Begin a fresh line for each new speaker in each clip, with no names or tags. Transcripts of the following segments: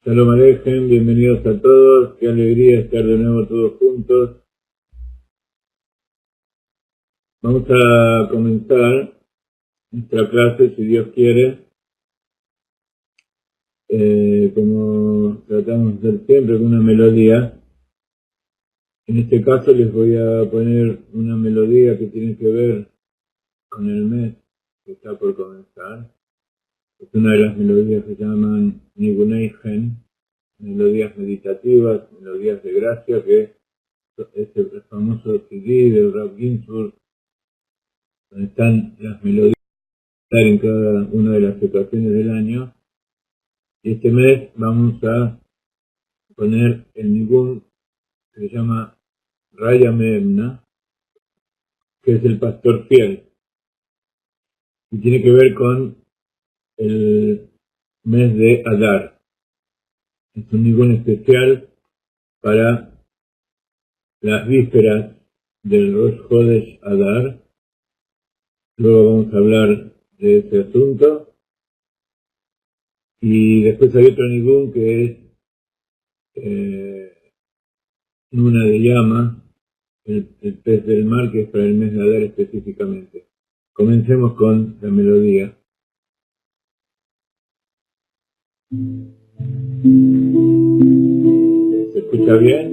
Shalom Aleichem, bienvenidos a todos, qué alegría estar de nuevo todos juntos. Vamos a comenzar nuestra clase, si Dios quiere, como tratamos de hacer siempre, con una melodía. En este caso les voy a poner una melodía que tiene que ver con el mes que está por comenzar. Es una de las melodías que se llaman Nigunei Gen, melodías meditativas, melodías de gracia, que es el famoso CD del Rav Ginsburg, donde están las melodías en cada una de las ocasiones del año. Y este mes vamos a poner el Nigun que se llama Raya Meemna, que es el pastor fiel, y tiene que ver con el mes de Adar. Es un Nigun especial para las vísperas del Rosh Chodesh Adar. Luego vamos a hablar de ese asunto. Y después hay otro Nigun que es Nuna de llama, el pez del mar, que es para el mes de Adar específicamente. Comencemos con la melodía. ¿Se escucha bien?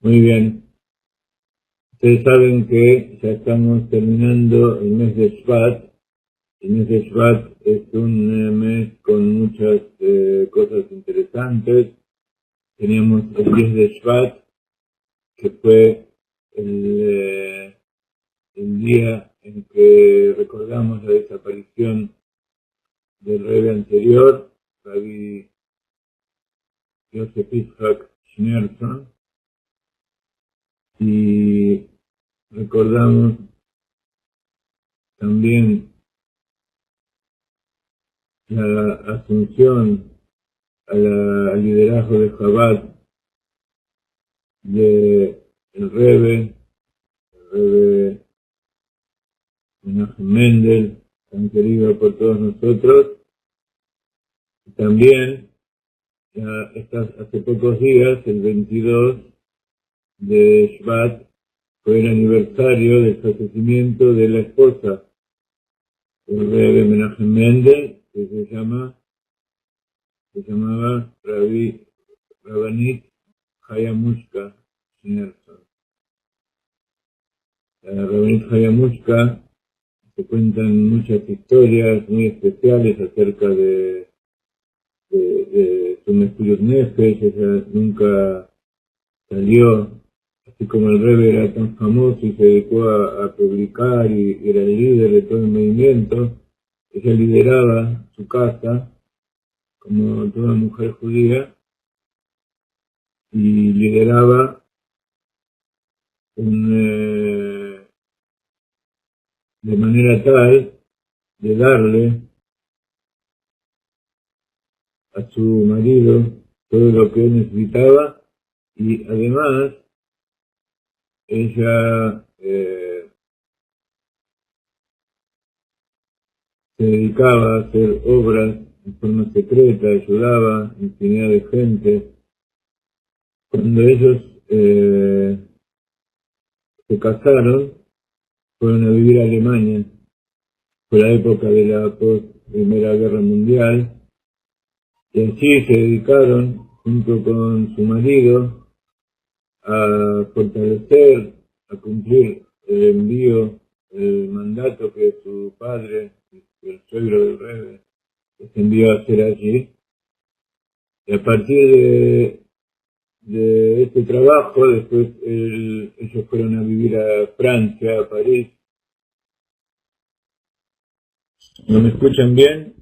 Muy bien. Ustedes saben que ya estamos terminando el mes de Shvat. El mes de Shvat es un mes con muchas cosas interesantes. Teníamos el 10 de Shvat, que fue el día en que recordamos la desaparición del Rebbe anterior, Rabbi Yosef Yitzhak Schneerson, y recordamos también la asunción al liderazgo de Chabad de el Rebbe Menachem Mendel, tan querido por todos nosotros. Y también, hace pocos días, el 22 de Shvat, fue el aniversario del fallecimiento de la esposa del Rebbe Menachem Mendel, que se llamaba Rabbanit Hayamushka Schneerson. La Rabbanit Hayamushka, se cuentan muchas historias muy especiales acerca de su Mesirut Nefesh. Ella nunca salió, así como el Rebbe era tan famoso y se dedicó a publicar y era el líder de todo el movimiento. Ella lideraba su casa como toda mujer judía y lideraba de manera tal de darle a su marido todo lo que él necesitaba, y además ella se dedicaba a hacer obras en forma secreta, ayudaba a infinidad de gente. Cuando ellos se casaron, fueron a vivir a Alemania. Fue la época de la Primera Guerra Mundial, y allí se dedicaron, junto con su marido, a fortalecer, a cumplir el mandato que su padre, el suegro del Rebbe, les envió a hacer allí. Y a partir de este trabajo, después ellos fueron a vivir a Francia, a París. ¿No me escuchan bien?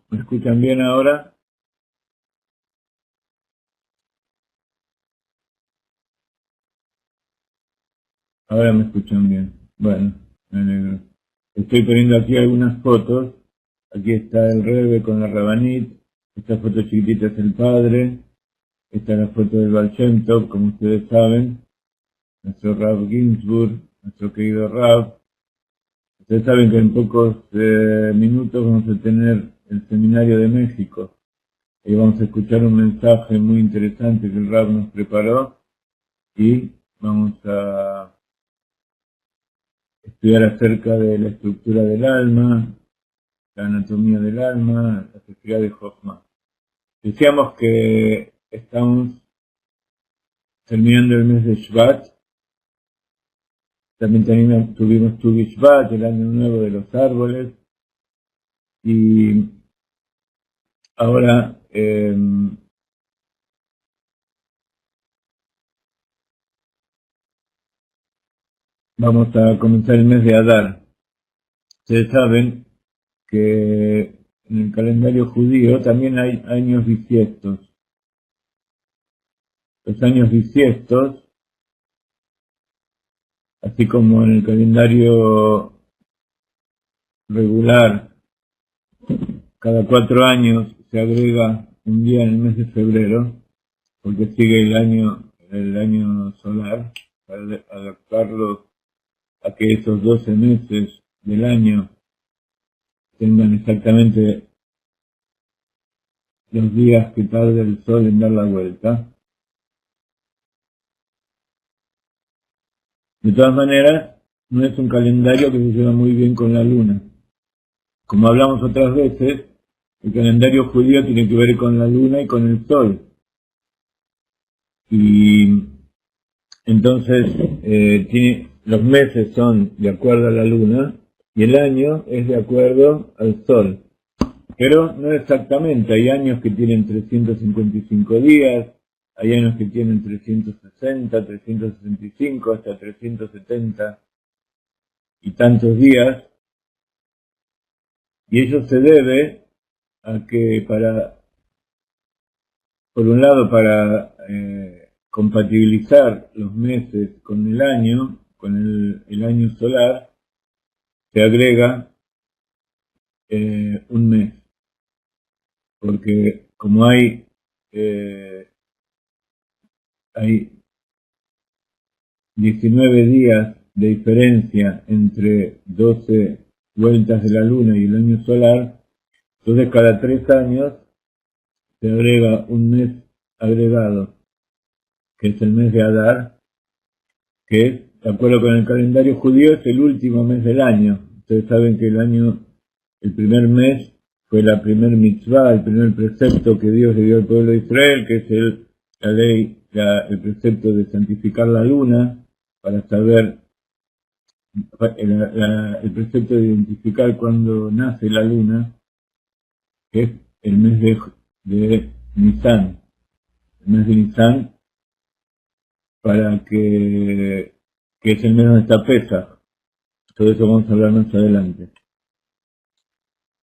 ¿Me escuchan bien ahora? Ahora me escuchan bien. Bueno, me alegro. Estoy poniendo aquí algunas fotos. Aquí está el Rebbe con la Rabbanit. Esta foto chiquitita es el padre. Esta es la foto del Baal Shem Tov, como ustedes saben. Nuestro Rav Ginsburg, nuestro querido Rav. Ustedes saben que en pocos minutos vamos a tener el Seminario de México. Y vamos a escuchar un mensaje muy interesante que el Rav nos preparó. Y vamos a estudiar acerca de la estructura del alma, la anatomía del alma, la sefirá de Jochma. Decíamos que estamos terminando el mes de Shvat. También tuvimos Tu Bishvat, el año nuevo de los árboles. Y ahora vamos a comenzar el mes de Adar. Ustedes saben que en el calendario judío también hay años bisiestos. Los años bisiestos, así como en el calendario regular, cada 4 años se agrega un día en el mes de febrero, porque sigue el año solar, para adaptarlo a que esos 12 meses del año tengan exactamente los días que tarda el sol en dar la vuelta. De todas maneras, no es un calendario que se lleva muy bien con la luna. Como hablamos otras veces, el calendario judío tiene que ver con la luna y con el sol. Y entonces los meses son de acuerdo a la luna y el año es de acuerdo al sol. Pero no exactamente, hay años que tienen 355 días, hay años que tienen 360, 365, hasta 370 y tantos días, y ello se debe a que por un lado, para compatibilizar los meses con el año, con el año solar, se agrega un mes, porque como hay 19 días de diferencia entre 12 vueltas de la luna y el año solar, entonces cada 3 años se agrega un mes agregado, que es el mes de Adar, que es, de acuerdo con el calendario judío, es el último mes del año. Ustedes saben que el primer mes fue la primer mitzvah, el primer precepto que Dios le dio al pueblo de Israel, que es la ley, el precepto de santificar la luna, para saber el precepto de identificar cuando nace la luna, que es el mes de Nisan, el mes de Nisan, para que es el mes donde está Pesach. Todo eso vamos a hablar más adelante.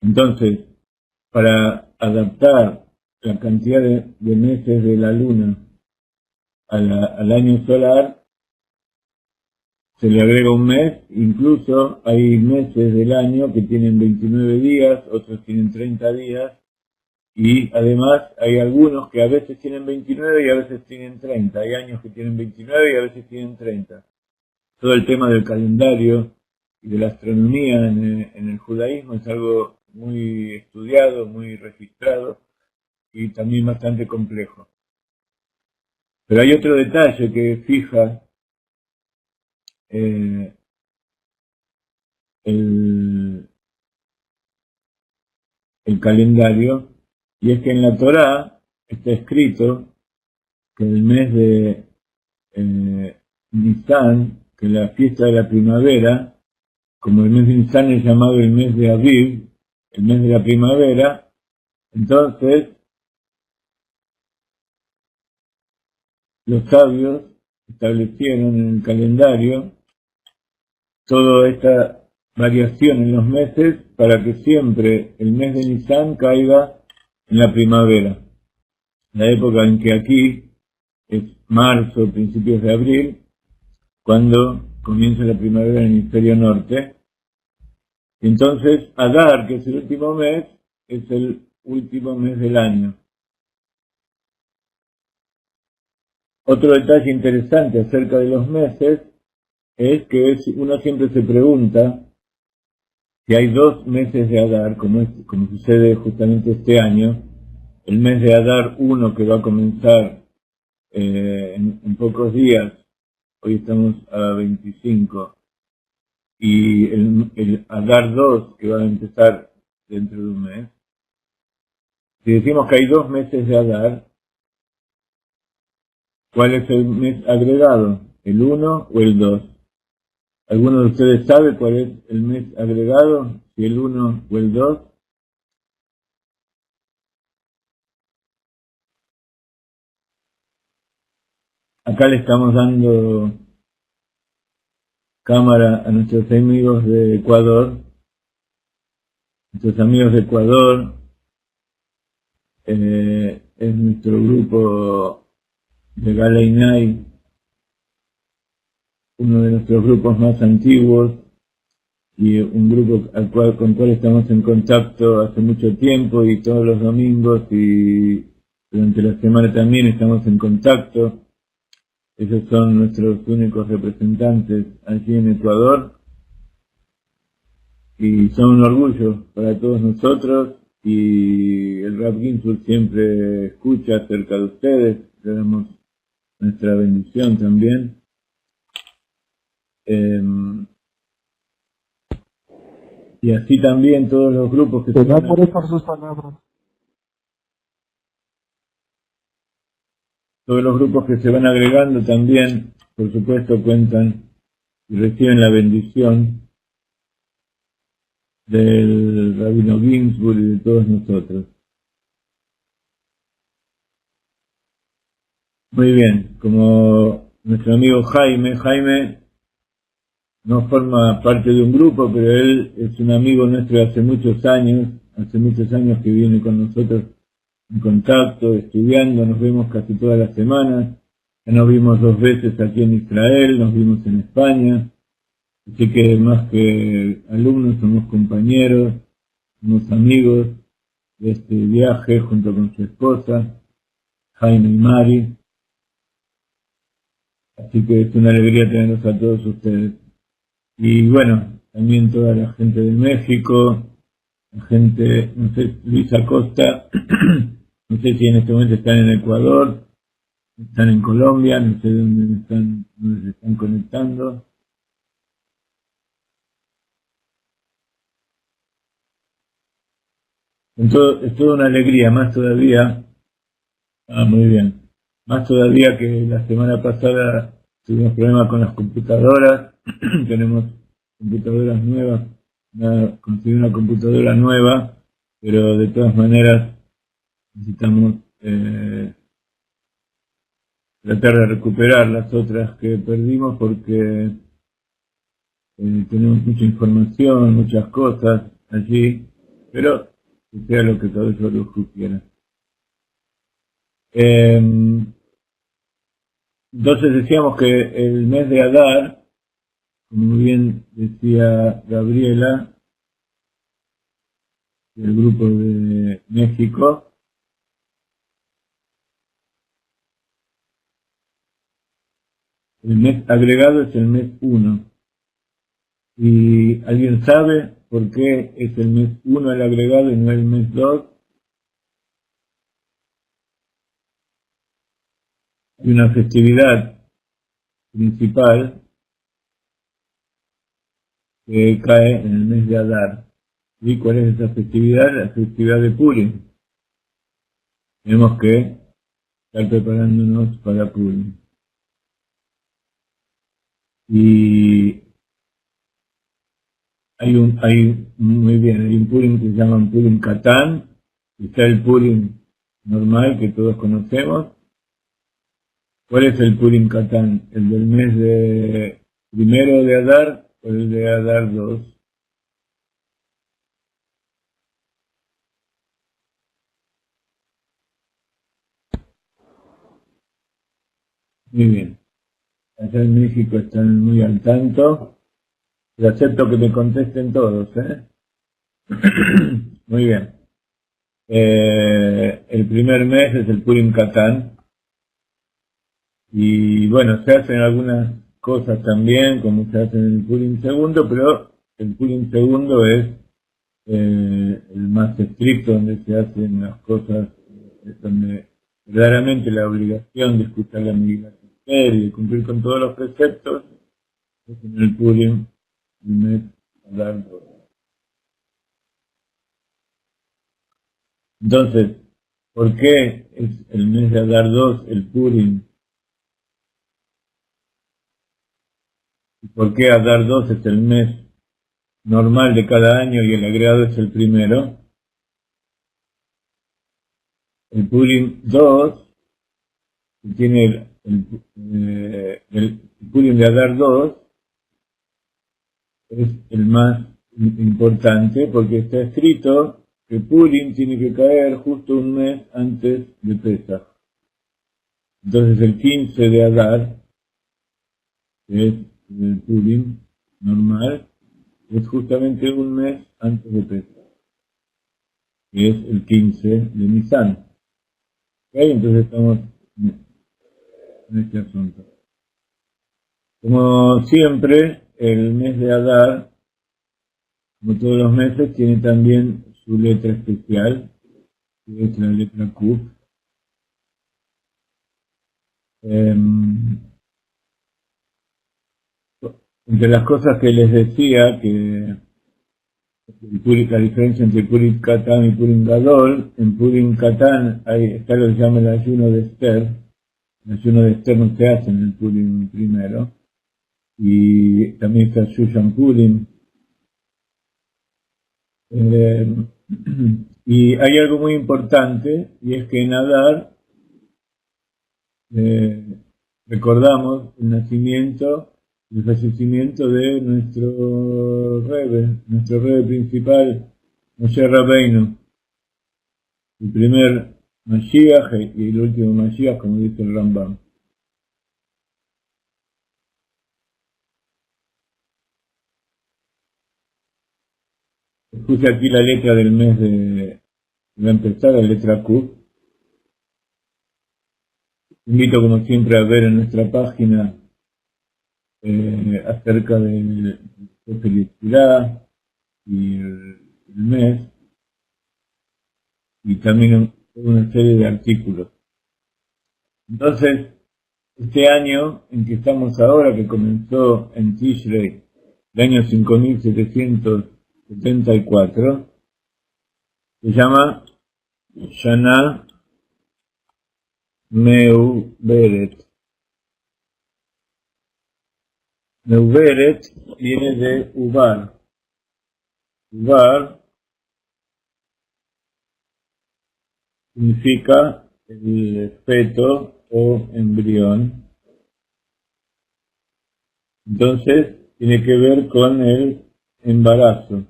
Entonces, para adaptar la cantidad de meses de la luna al año solar, se le agrega un mes. Incluso hay meses del año que tienen 29 días, otros tienen 30 días, y además hay algunos que a veces tienen 29 y a veces tienen 30. Hay años que tienen 29 y a veces tienen 30. Todo el tema del calendario y de la astronomía en el judaísmo es algo muy estudiado, muy registrado y también bastante complejo. Pero hay otro detalle que fija el calendario, y es que en la Torá está escrito que el mes de Nisan, que la fiesta de la primavera, como el mes de Nisan es llamado el mes de Aviv, el mes de la primavera, entonces los sabios establecieron en el calendario toda esta variación en los meses para que siempre el mes de Nisan caiga en la primavera, la época en que aquí es marzo, principios de abril, cuando comienza la primavera en el hemisferio norte. Entonces, Adar, que es el último mes, es el último mes del año. Otro detalle interesante acerca de los meses es que uno siempre se pregunta si hay 2 meses de Adar, como sucede justamente este año, el mes de Adar 1 que va a comenzar en pocos días, hoy estamos a 25, y el Adar 2 que va a empezar dentro de un mes. Si decimos que hay 2 meses de Adar, ¿cuál es el mes agregado? ¿El 1 o el 2? ¿Alguno de ustedes sabe cuál es el mes agregado? ¿Si el 1 o el 2? Acá le estamos dando cámara a nuestros amigos de Ecuador. Nuestros amigos de Ecuador es nuestro grupo de Galeinay, uno de nuestros grupos más antiguos y un grupo con el cual estamos en contacto hace mucho tiempo, y todos los domingos y durante la semana también estamos en contacto. Ellos son nuestros únicos representantes allí en Ecuador y son un orgullo para todos nosotros, y el Rav Ginsburg siempre escucha acerca de ustedes, le damos nuestra bendición también. Y así también todos los grupos que
Te da por sus palabras.
Todos los grupos que se van agregando también, por supuesto, cuentan y reciben la bendición del Rabino Ginsburg y de todos nosotros. Muy bien, como nuestro amigo Jaime no forma parte de un grupo, pero él es un amigo nuestro de hace muchos años que viene con nosotros en contacto, estudiando, nos vemos casi todas las semanas, ya nos vimos 2 veces aquí en Israel, nos vimos en España, así que más que alumnos somos compañeros, somos amigos de este viaje junto con su esposa, Jaime y Mari, así que es una alegría tenerlos a todos ustedes. Y bueno, también toda la gente de México, la gente, no sé, Luis Acosta, no sé si en este momento están en Ecuador, están en Colombia, no sé dónde se están conectando. Entonces, es toda una alegría, más todavía, muy bien, más todavía que la semana pasada tuvimos problemas con las computadoras, tenemos computadoras nuevas, conseguí una computadora nueva, pero de todas maneras necesitamos tratar de recuperar las otras que perdimos porque tenemos mucha información, muchas cosas allí, pero que sea lo que cada uno lo quiera. Entonces decíamos que el mes de Adar, como bien decía Gabriela, del grupo de México, el mes agregado es el mes 1. ¿Y alguien sabe por qué es el mes 1 el agregado y no el mes 2? Hay una festividad principal que cae en el mes de Adar. ¿Y cuál es esa festividad? La festividad de Purim. Tenemos que estar preparándonos para Purim. Y hay un Purim que se llama Purim Katán, está el Purim normal que todos conocemos. ¿Cuál es el Purim Katán? ¿El del mes de primero de Adar o el de Adar 2? Muy bien. Allá en México están muy al tanto. Y acepto que me contesten todos, ¿eh? Muy bien. El primer mes es el Purim Katán. Y bueno, se hacen algunas cosas también, como se hace en el Purim segundo, pero el Purim segundo es el más estricto, donde se hacen las cosas, donde verdaderamente la obligación de escuchar la Megillat Esther y de cumplir con todos los preceptos es en el Purim, el mes Adar 2. Entonces, ¿por qué es el mes de Adar 2 el Purim? ¿Y por qué Adar 2 es el mes normal de cada año y el agregado es el primero? El Purim 2, que tiene el Purim de Adar 2, es el más importante porque está escrito que Purim tiene que caer justo un mes antes de Pesach. Entonces el 15 de Adar, que es el Purim normal, es justamente un mes antes de Pesach, que es el 15 de Nisan. ¿Okay? Entonces estamos en este asunto. Como siempre, el mes de Adar, como todos los meses, tiene también su letra especial, que es la letra Kuf. Entre las cosas que les decía, que la diferencia entre Purim Katán y Purim Gadol, en Purim Katán está lo que se llama el ayuno de Esther, el ayuno de Esther no se hace en el Purim primero, y también está Shushan Purim. Y hay algo muy importante, y es que en Adar recordamos el nacimiento, el fallecimiento de nuestro Rebbe principal, Moshe Rabbeinu, el primer Mashiach y el último Mashiach, como dice el Rambam. Puse aquí la letra del mes va a empezar, la letra Q. Invito como siempre a ver en nuestra página acerca de la felicidad y el mes, y también una serie de artículos. Entonces, este año en que estamos ahora, que comenzó en Tishrei, el año 5774, se llama Shana Meuberet. Meuberet viene de Ubar. Ubar significa el feto o embrión. Entonces, tiene que ver con el embarazo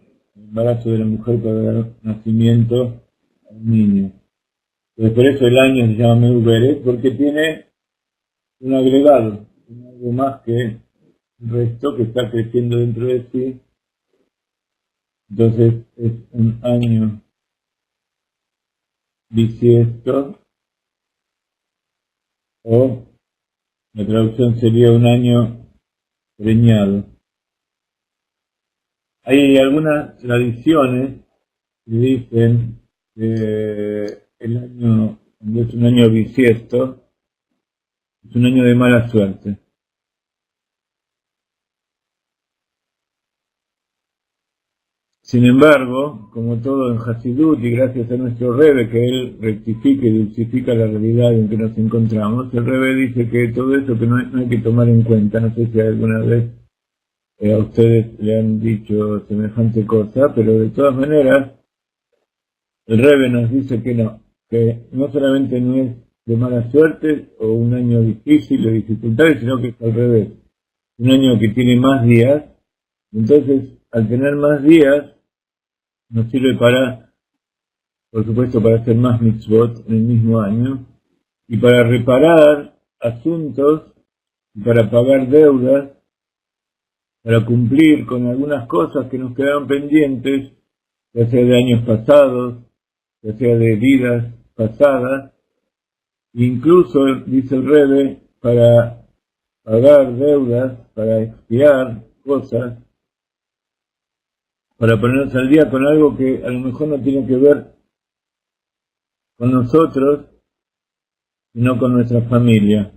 de la mujer para dar nacimiento a un niño. Entonces, por eso el año se llama Meuberet, porque tiene un agregado, algo más que el resto que está creciendo dentro de sí. Entonces, es un año bisiesto, o la traducción sería un año preñado. Hay algunas tradiciones que dicen que el año, cuando es un año bisiesto, es un año de mala suerte. Sin embargo, como todo en Hasidut, y gracias a nuestro Rebbe, que él rectifica y dulcifica la realidad en que nos encontramos, el Rebbe dice que todo eso que no hay que tomar en cuenta. No sé si alguna vez a ustedes le han dicho semejante cosa, pero de todas maneras, el Rebbe nos dice que no solamente no es de mala suerte o un año difícil o dificultades, sino que es al revés, un año que tiene más días. Entonces, al tener más días, nos sirve por supuesto, para hacer más mitzvot en el mismo año, y para reparar asuntos, para pagar deudas, para cumplir con algunas cosas que nos quedaron pendientes, ya sea de años pasados, ya sea de vidas pasadas, incluso, dice el Rebbe, para pagar deudas, para expiar cosas, para ponernos al día con algo que a lo mejor no tiene que ver con nosotros, sino con nuestra familia.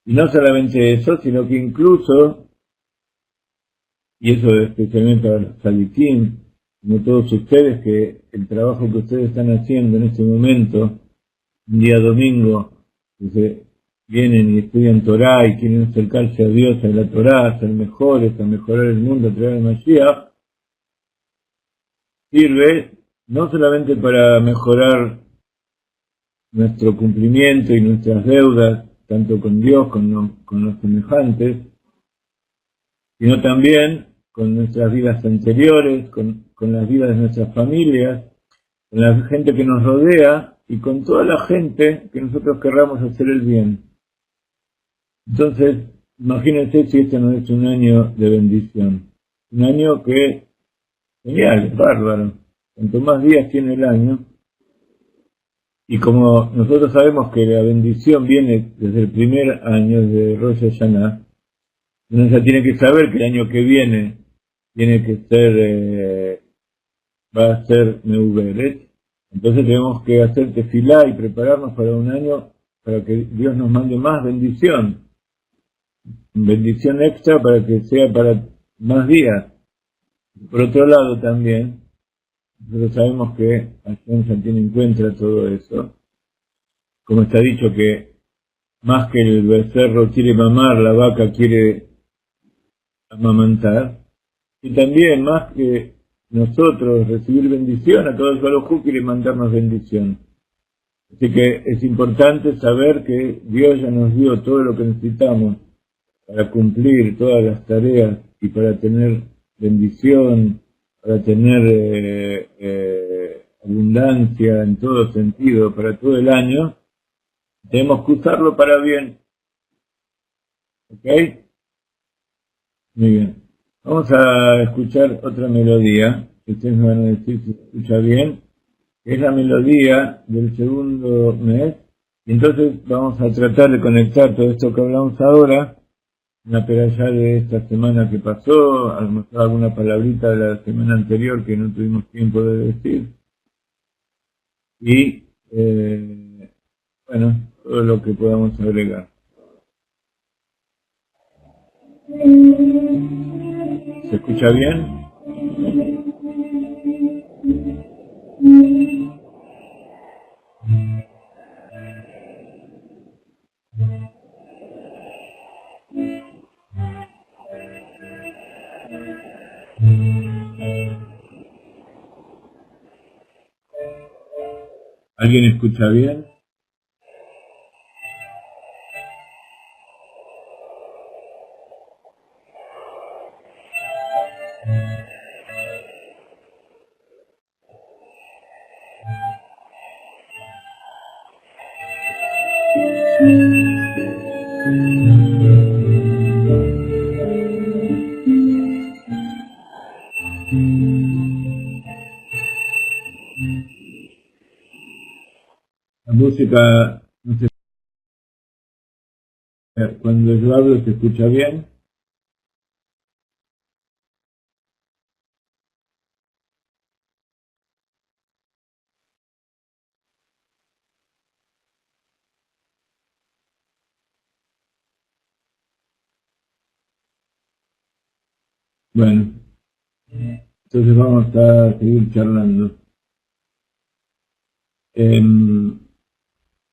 Y no solamente eso, sino que incluso, y eso especialmente a los salitín, como todos ustedes, que el trabajo que ustedes están haciendo en este momento, un día domingo, que se vienen y estudian Torah y quieren acercarse a Dios, a la Torah, a ser mejores, a mejorar el mundo a través de Mashiach, sirve no solamente para mejorar nuestro cumplimiento y nuestras deudas, tanto con Dios como con los semejantes, sino también con nuestras vidas anteriores, con las vidas de nuestras familias, con la gente que nos rodea y con toda la gente que nosotros querramos hacer el bien. Entonces, imagínense si este no es un año de bendición, un año que, genial, es bárbaro, cuanto más días tiene el año, y como nosotros sabemos que la bendición viene desde el primer año de Rosh Hashanah, uno ya tiene que saber que el año que viene tiene que ser, va a ser Meuberet. Entonces tenemos que hacer tefilá y prepararnos para un año para que Dios nos mande más bendición extra para que sea para más días. Por otro lado también, nosotros sabemos que Hashem ya tiene en cuenta todo eso, como está dicho que más que el becerro quiere mamar, la vaca quiere amamantar, y también más que nosotros recibir bendición, a todos los quiere mandarnos bendición. Así que es importante saber que Dios ya nos dio todo lo que necesitamos para cumplir todas las tareas y para tener bendición, para tener abundancia en todo sentido para todo el año. Tenemos que usarlo para bien. ¿Ok? Muy bien. Vamos a escuchar otra melodía, que ustedes me van a decir si se escucha bien. Es la melodía del segundo mes. Y entonces vamos a tratar de conectar todo esto que hablamos ahora, una peralla de esta semana que pasó, a lo mejor alguna palabrita de la semana anterior que no tuvimos tiempo de decir. Y, bueno, todo lo que podamos agregar. ¿Se escucha bien? ¿Alguien escucha bien? La música, no sé, cuando yo hablo se escucha bien. Bueno, entonces vamos a seguir charlando.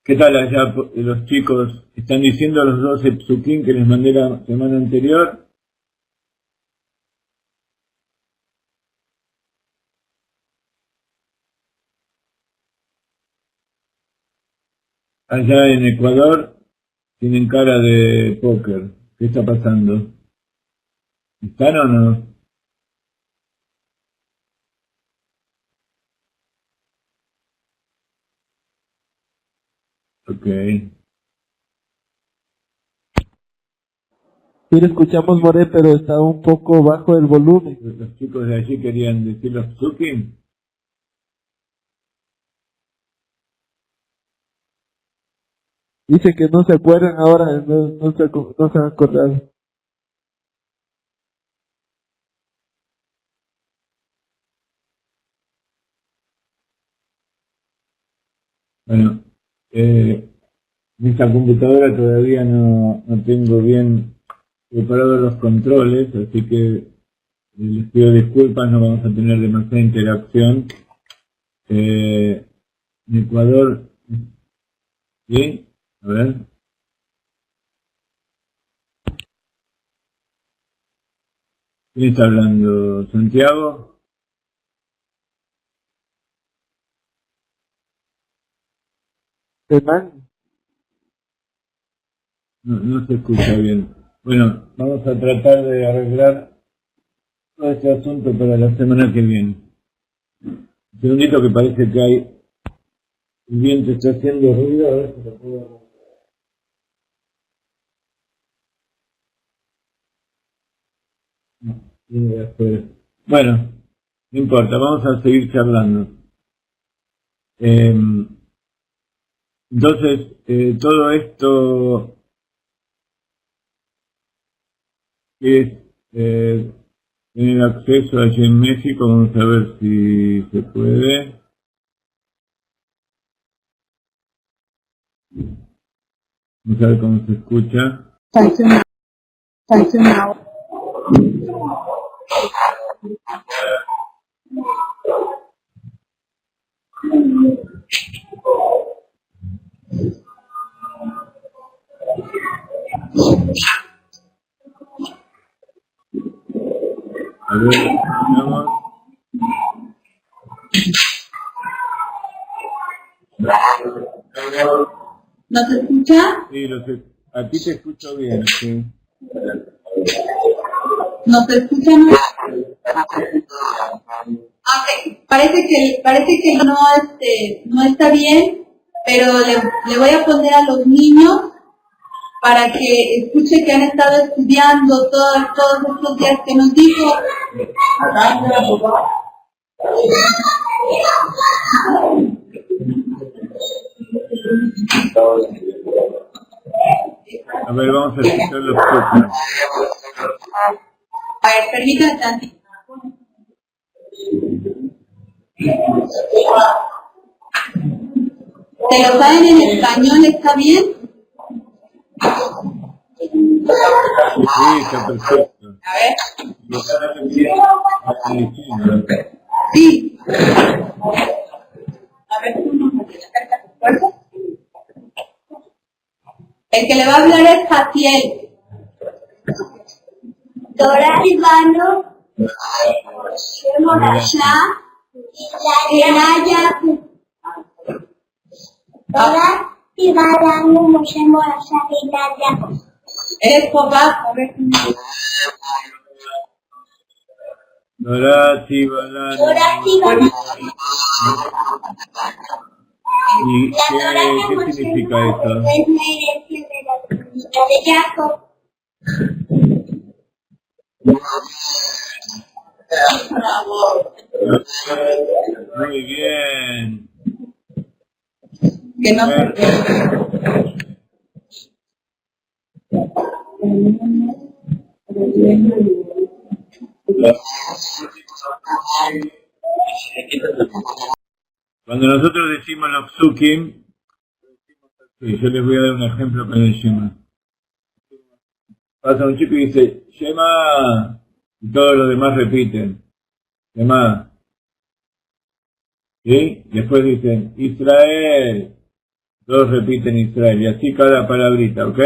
¿Qué tal allá los chicos? ¿Están diciendo los 12 psukim que les mandé la semana anterior? Allá en Ecuador tienen cara de póker. ¿Qué está pasando? ¿Están o no? Ok.
Sí, lo escuchamos, More, pero está un poco bajo el volumen.
Los chicos de allí querían decir los psukim.
Dice que no se acuerdan ahora, no se han acordado.
Bueno, en esta computadora todavía no tengo bien preparados los controles, así que les pido disculpas, no vamos a tener demasiada interacción. En Ecuador, ¿sí? A ver, ¿quién está hablando? ¿Santiago?
Hernán,
No se escucha bien. Bueno, vamos a tratar de arreglar todo este asunto para la semana que viene. Un segundito que parece que hay, el viento está haciendo ruido, a ver si lo puedo... No, viene de afuera. Bueno, no importa, vamos a seguir charlando. Entonces, todo esto es tener acceso allí en México, vamos a ver si se puede. Vamos a ver cómo se escucha.
Falta una hora.
A ver, escuchamos.
¿No se escucha?
Sí, aquí te escucho bien, sí.
¿No se escucha? No. Okay. Parece que no está bien, pero le voy a poner a los niños para que escuche que han estado estudiando todos estos días que nos dijo.
A ver, vamos a escuchar los podcasts.
A ver, permítame tantito. ¿Te lo saben en español? ¿Está bien?
Sí, está perfecto.
A ver.
Lo saben bien.
Sí. A ver, acerca tu cuerpo. El que le va a hablar es Jaciel. Dora Ivano, Morasha, Iraya. Dora Ivano, Moshe Morasha, Iraya. Es Jobá, a ver.
Dora Ivano. ¿Y qué significa eso?
Es la herencia de la túnica de Jacob.
Muy bien.
Que no se
Cuando nosotros decimos los psukim, yo les voy a dar un ejemplo con el Shema. Pasa un chico y dice, Shema, y todos los demás repiten, Shema. ¿Sí? Después dicen, Israel, todos repiten Israel, y así cada palabrita, ¿ok?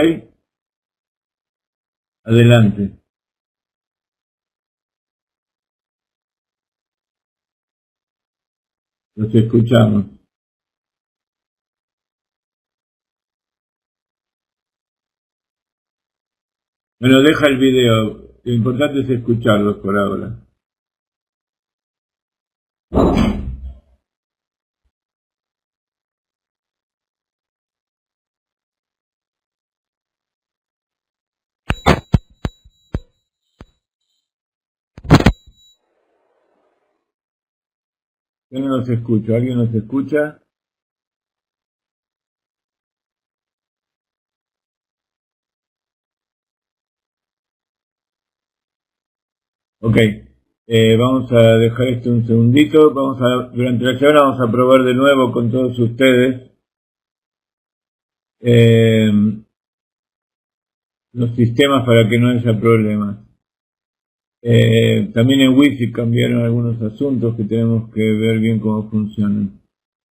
Adelante. Los escuchamos. Bueno, deja el video. Lo importante es escucharlos por ahora. Yo no los escucho. ¿Alguien los escucha? Ok. Vamos a dejar esto un segundito. Durante la semana vamos a probar de nuevo con todos ustedes los sistemas para que no haya problemas. También en Wi-Fi cambiaron algunos asuntos que tenemos que ver bien cómo funcionan.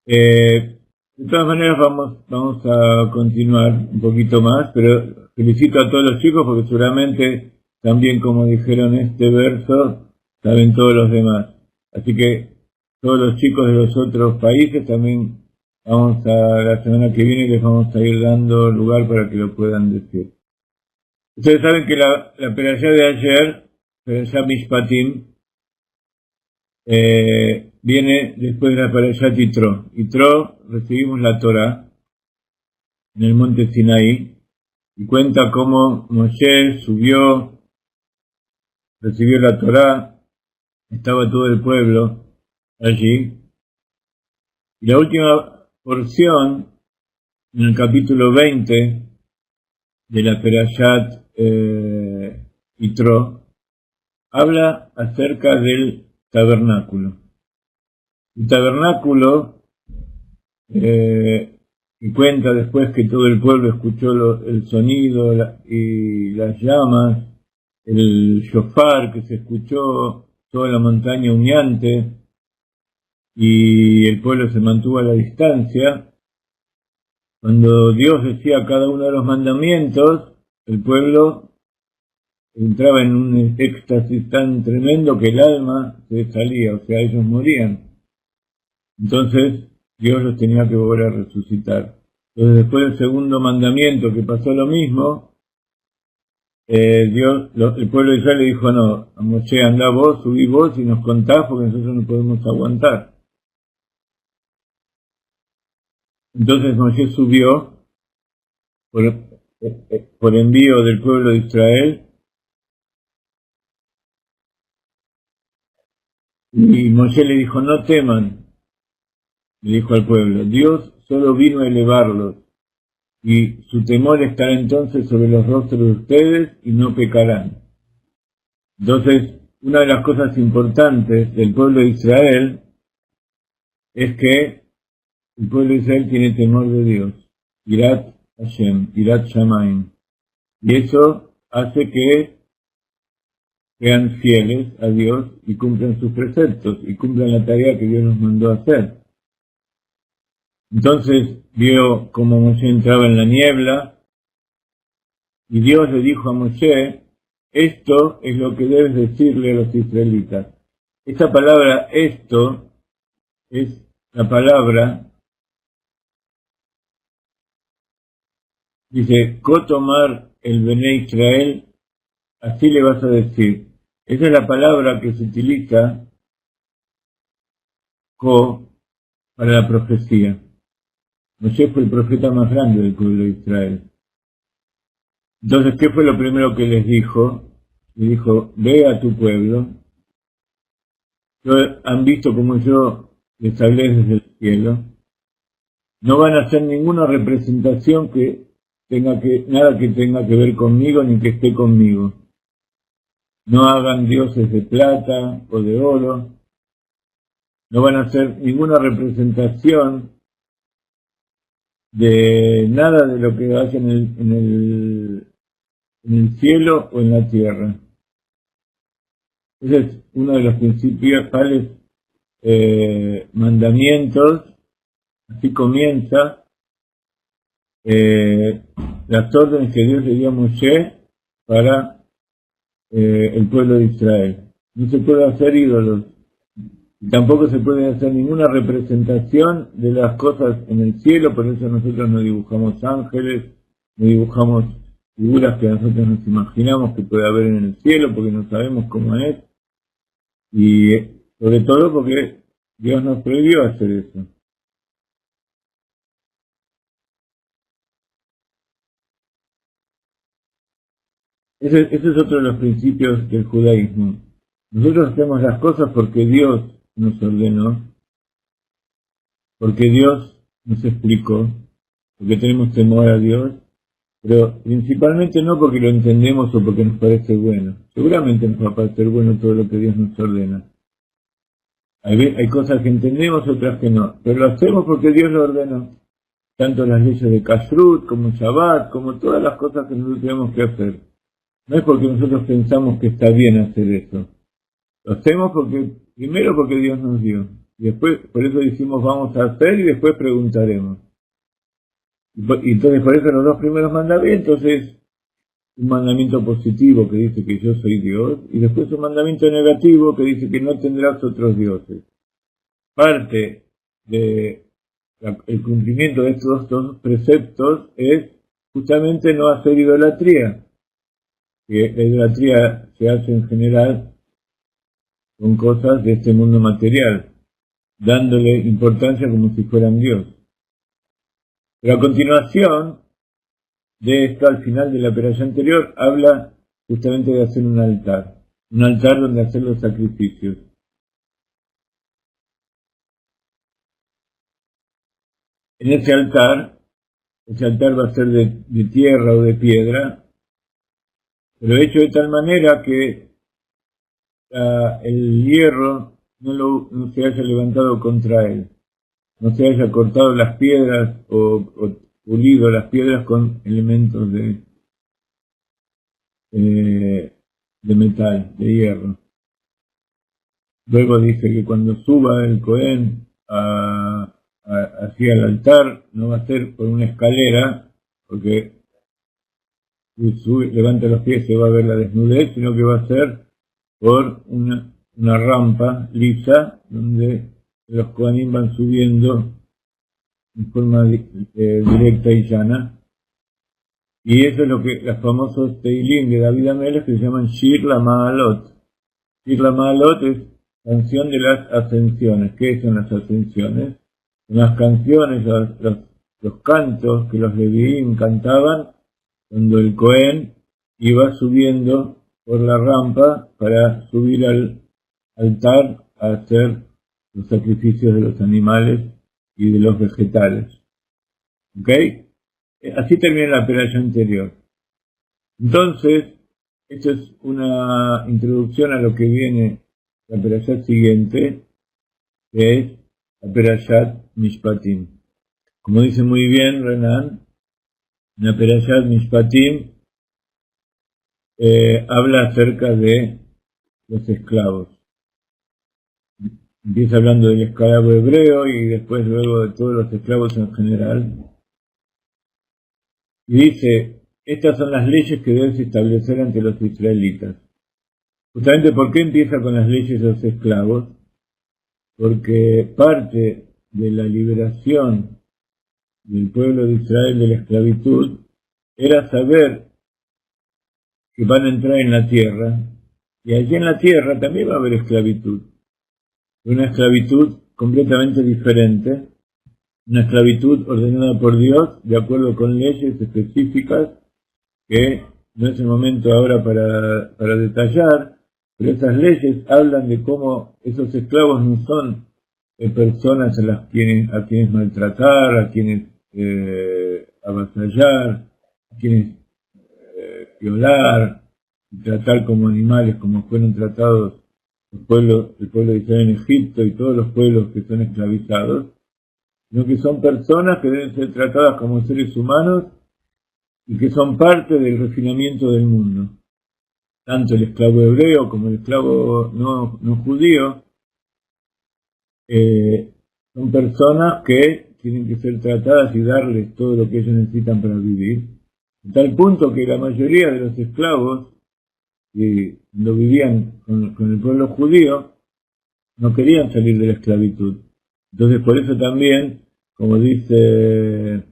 De todas maneras vamos a continuar un poquito más, pero felicito a todos los chicos porque seguramente también como dijeron este verso, saben todos los demás. Así que todos los chicos de los otros países también la semana que viene les vamos a ir dando lugar para que lo puedan decir. Ustedes saben que la perashá de ayer, perashá Mishpatim, viene después de la perashá Yitro. Yitro recibimos la Torah en el monte Sinaí y cuenta cómo Moshe subió, recibió la Torah, estaba todo el pueblo allí. Y la última porción, en el capítulo 20 de la perashá Yitro, habla acerca del tabernáculo. El tabernáculo, que y cuenta después que todo el pueblo escuchó el sonido y las llamas, el shofar que se escuchó, toda la montaña humeante, y el pueblo se mantuvo a la distancia. Cuando Dios decía cada uno de los mandamientos, el pueblo entraba en un éxtasis tan tremendo que el alma se salía, o sea, ellos morían. Entonces Dios los tenía que volver a resucitar. Entonces después del segundo mandamiento, que pasó lo mismo, el pueblo de Israel le dijo: no, a Moshe, andá vos, subí vos y nos contás, porque nosotros no podemos aguantar. Entonces Moshe subió por envío del pueblo de Israel, y Moshe le dijo: no teman, le dijo al pueblo, Dios solo vino a elevarlos, y su temor estará entonces sobre los rostros de ustedes y no pecarán. Entonces, una de las cosas importantes del pueblo de Israel es que el pueblo de Israel tiene temor de Dios, Irat Hashem, Irat Shamayim, y eso hace que sean fieles a Dios y cumplan sus preceptos y cumplan la tarea que Dios nos mandó a hacer. Entonces vio cómo Moshe entraba en la niebla y Dios le dijo a Moshe: esto es lo que debes decirle a los israelitas. Esa palabra esto es la palabra, dice, Kotomar el Bené Israel, así le vas a decir. Esa es la palabra que se utiliza para la profecía. Moshe fue el profeta más grande del pueblo de Israel. Entonces, ¿qué fue lo primero que les dijo? Le dijo: ve a tu pueblo. Han visto como yo les hablé desde el cielo. No van a hacer ninguna representación nada que tenga que ver conmigo ni que esté conmigo. No hagan dioses de plata o de oro. No van a hacer ninguna representación de nada de lo que haya en el cielo o en la tierra. Ese es uno de los principales mandamientos. Así comienza las órdenes que Dios le dio a Moshe para el pueblo de Israel. No se puede hacer ídolos, y tampoco se puede hacer ninguna representación de las cosas en el cielo. Por eso nosotros no dibujamos ángeles, no dibujamos figuras que nosotros nos imaginamos que puede haber en el cielo, porque no sabemos cómo es, y sobre todo porque Dios nos prohibió hacer eso. Ese es otro de los principios del judaísmo. Nosotros hacemos las cosas porque Dios nos ordenó, porque Dios nos explicó, porque tenemos temor a Dios, pero principalmente no porque lo entendemos o porque nos parece bueno. Seguramente nos va a parecer bueno todo lo que Dios nos ordena. Hay cosas que entendemos, otras que no, pero lo hacemos porque Dios lo ordenó. Tanto las leyes de Kashrut, como Shabbat, como todas las cosas que nosotros tenemos que hacer. No es porque nosotros pensamos que está bien hacer eso. Lo hacemos primero porque Dios nos dio. Y después, por eso decimos vamos a hacer y después preguntaremos. Y entonces por eso los dos primeros mandamientos es un mandamiento positivo que dice que yo soy Dios, y después un mandamiento negativo que dice que no tendrás otros dioses. Parte del cumplimiento de estos dos preceptos es justamente no hacer idolatría. Que la idolatría se hace en general con cosas de este mundo material, dándole importancia como si fueran Dios. Pero a continuación de esto, al final de la peralla anterior, habla justamente de hacer un altar donde hacer los sacrificios. En ese altar va a ser de tierra o de piedra, pero hecho de tal manera que el hierro no se haya levantado contra él. no se haya cortado las piedras o pulido las piedras con elementos de metal, de hierro. Luego dice que cuando suba el Cohen hacia el altar, no va a ser por una escalera, porque si levanta los pies se va a ver la desnudez, sino que va a ser por una rampa lisa, donde los Kohanim van subiendo en forma directa y llana. Y eso es lo que los famosos Teilim de David Amelech, que se llaman Shir la Ma'alot. Shir la Ma'alot es canción de las ascensiones. ¿Qué son las ascensiones? Son las canciones, los cantos que los Leviim cantaban cuando el Cohen iba subiendo por la rampa para subir al altar a hacer los sacrificios de los animales y de los vegetales. ¿Ok? Así termina la peralla anterior. Entonces, esto es una introducción a lo que viene la peralla siguiente, que es la perallat Mishpatim. Como dice muy bien Renan, la perallat Mishpatim habla acerca de los esclavos. Empieza hablando del esclavo hebreo y después luego de todos los esclavos en general. Y dice, estas son las leyes que debes establecer ante los israelitas. Justamente, ¿por qué empieza con las leyes de los esclavos? Porque parte de la liberación del pueblo de Israel de la esclavitud era saber que van a entrar en la tierra, y allí en la tierra también va a haber esclavitud. Una esclavitud completamente diferente, una esclavitud ordenada por Dios de acuerdo con leyes específicas que no es el momento ahora para detallar, pero esas leyes hablan de cómo esos esclavos no son personas a quienes maltratar, a quienes avasallar, a quienes violar, y tratar como animales, como fueron tratados el pueblo de Israel en Egipto y todos los pueblos que son esclavizados, sino que son personas que deben ser tratadas como seres humanos y que son parte del refinamiento del mundo. Tanto el esclavo hebreo como el esclavo no judío son personas que tienen que ser tratadas y darles todo lo que ellos necesitan para vivir. A tal punto que la mayoría de los esclavos que lo vivían con el pueblo judío no querían salir de la esclavitud. Entonces por eso también, como dice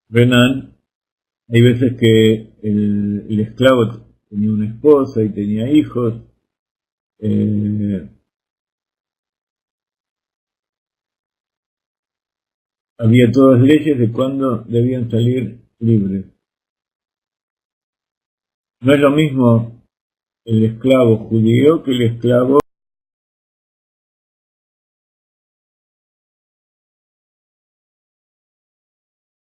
Renan, hay veces que el esclavo tenía una esposa y tenía hijos. Había todas leyes de cuándo debían salir libres. No es lo mismo el esclavo judío que el esclavo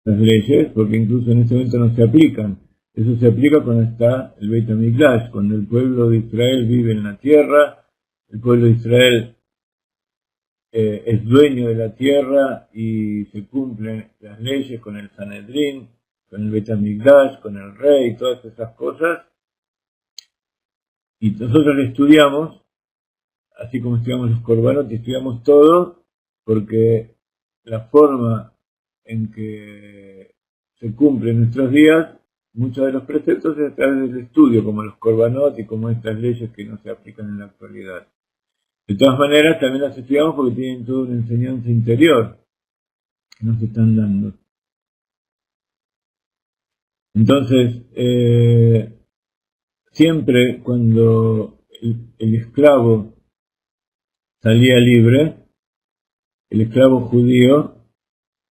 las leyes, porque incluso en ese momento no se aplican. Eso se aplica cuando está el Beit HaMikdash, cuando el pueblo de Israel vive en la tierra, el pueblo de Israel es dueño de la tierra y se cumplen las leyes con el Sanedrín, con el Beit HaMikdash, con el rey, todas esas cosas. Y nosotros estudiamos, así como estudiamos los Korbanot, estudiamos todo, porque la forma en que se cumplen nuestros días, muchos de los preceptos es a través del estudio, como los Korbanot y como estas leyes que no se aplican en la actualidad. De todas maneras, también las estudiamos porque tienen toda una enseñanza interior que nos están dando. Entonces, siempre cuando el esclavo salía libre, el esclavo judío,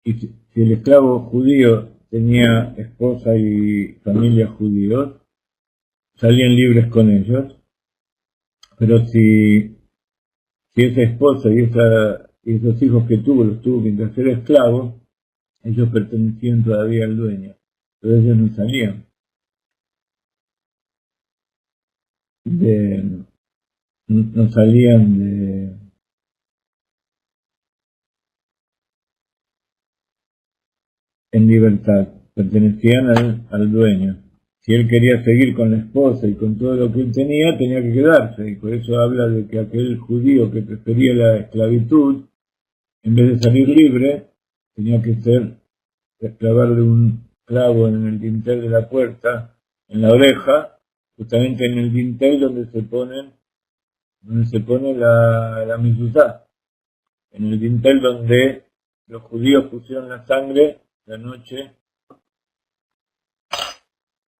y si el esclavo judío tenía esposa y familia judíos, salían libres con ellos, pero si esa esposa y esos hijos que tuvo los tuvo que hacer esclavos, ellos pertenecían todavía al dueño, pero ellos no salían no salían en libertad, pertenecían al dueño. Si él quería seguir con la esposa y con todo lo que él tenía que quedarse, y por eso habla de que aquel judío que prefería la esclavitud, en vez de salir libre, tenía que clavarle un clavo en el dintel de la puerta, en la oreja, justamente en el dintel donde se pone la mezuzá, en el dintel donde los judíos pusieron la sangre la noche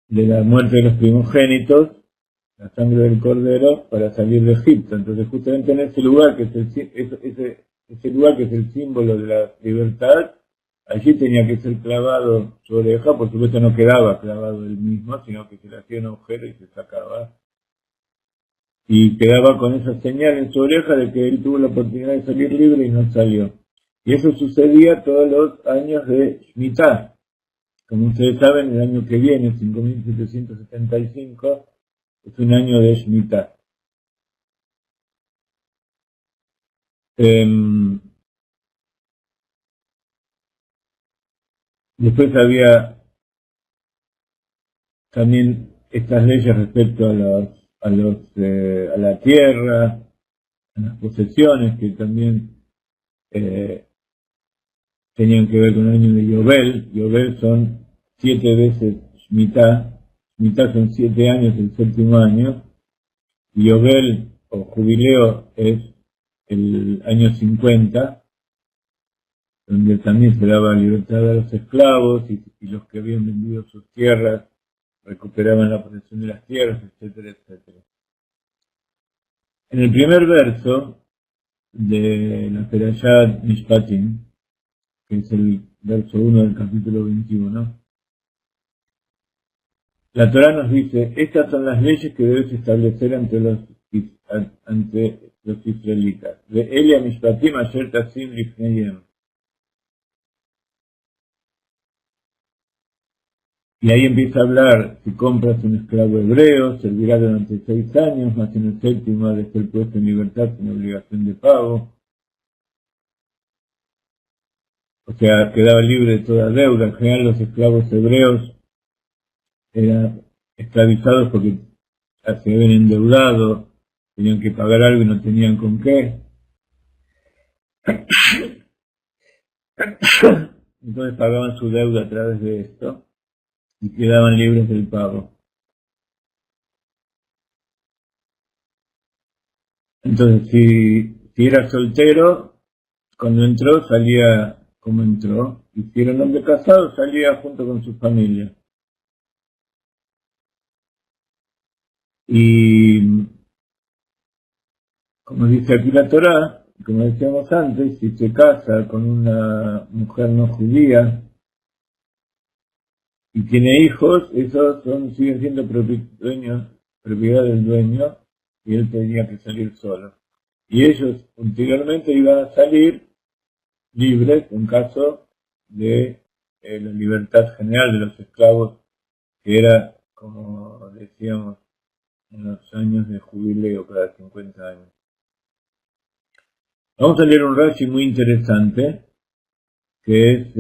de la muerte de los primogénitos, la sangre del cordero, para salir de Egipto. Entonces justamente en ese lugar que es ese lugar que es el símbolo de la libertad, allí tenía que ser clavado su oreja. Por supuesto no quedaba clavado él mismo, sino que se le hacía un agujero y se sacaba. Y quedaba con esa señal en su oreja de que él tuvo la oportunidad de salir libre y no salió. Y eso sucedía todos los años de Shemitah. Como ustedes saben, el año que viene, 5775, es un año de Shemitah. Después había también estas leyes respecto a la tierra, a las posesiones, que también tenían que ver con el año de Yobel. Yobel son 7 veces Shemitah. Shemitah son 7 años, el 7º año. Y Yobel, o jubileo, es el año 50, donde también se daba libertad a los esclavos y los que habían vendido sus tierras recuperaban la posesión de las tierras, etcétera, etcétera. En el primer verso de la Perashat Mishpatim, que es el verso 1 del capítulo 21, la Torá nos dice: estas son las leyes que debes establecer ante los israelitas. De Elia Mishpatim Asher Tasim Lifneyem. Y ahí empieza a hablar: si compras un esclavo hebreo, servirá durante 6 años, más en el 7º ha de ser puesto en libertad sin obligación de pago. O sea, quedaba libre de toda deuda. En general, los esclavos hebreos eran esclavizados porque se habían endeudado, tenían que pagar algo y no tenían con qué. Entonces pagaban su deuda a través de esto y quedaban libres del pago. Entonces, si era soltero, cuando entró salía como entró, y si era un hombre casado salía junto con su familia. Y como dice aquí la Torá, como decíamos antes, si se casa con una mujer no judía y tiene hijos, esos siguen siendo propiedad del dueño, y él tenía que salir solo. Y ellos anteriormente iban a salir libres en caso de la libertad general de los esclavos, que era, como decíamos, en los años de jubileo, cada 50 años. Vamos a leer un Rashi muy interesante, que es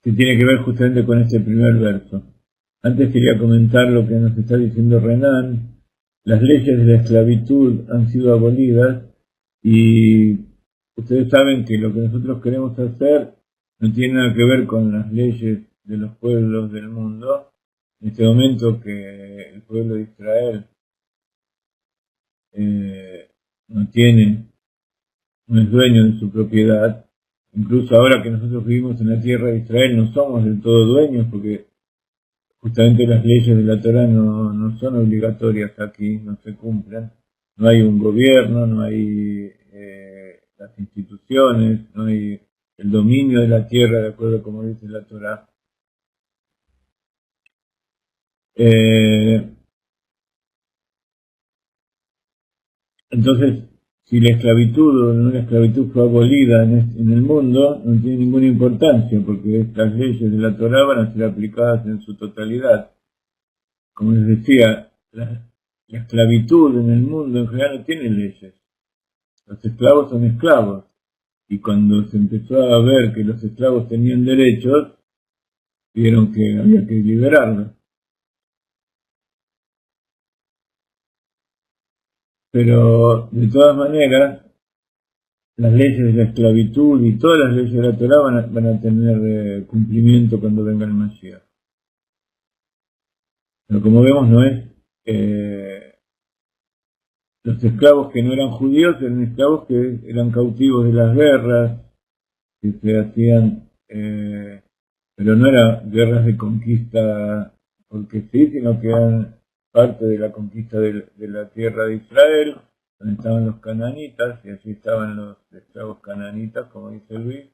que tiene que ver justamente con este primer verso. Antes quería comentar lo que nos está diciendo Renan. Las leyes de la esclavitud han sido abolidas y ustedes saben que lo que nosotros queremos hacer no tiene nada que ver con las leyes de los pueblos del mundo. En este momento que el pueblo de Israel no es dueño de su propiedad. Incluso ahora que nosotros vivimos en la tierra de Israel no somos del todo dueños, porque justamente las leyes de la Torá no son obligatorias aquí, no se cumplen. No hay un gobierno, no hay las instituciones, no hay el dominio de la tierra de acuerdo a como dice la Torá. Entonces, si la esclavitud o no la esclavitud fue abolida en el mundo, no tiene ninguna importancia, porque estas leyes de la Torá van a ser aplicadas en su totalidad. como les decía, la esclavitud en el mundo en general no tiene leyes. Los esclavos son esclavos. Y cuando se empezó a ver que los esclavos tenían derechos, vieron que había que liberarlos. Pero, de todas maneras, las leyes de la esclavitud y todas las leyes de la Torá van a tener cumplimiento cuando venga el Mashiach. Pero como vemos, no es... los esclavos que no eran judíos eran esclavos que eran cautivos de las guerras, que se hacían... pero no eran guerras de conquista porque sí, sino que eran parte de la conquista de la tierra de Israel, donde estaban los cananitas, y allí estaban los esclavos cananitas, como dice Luis,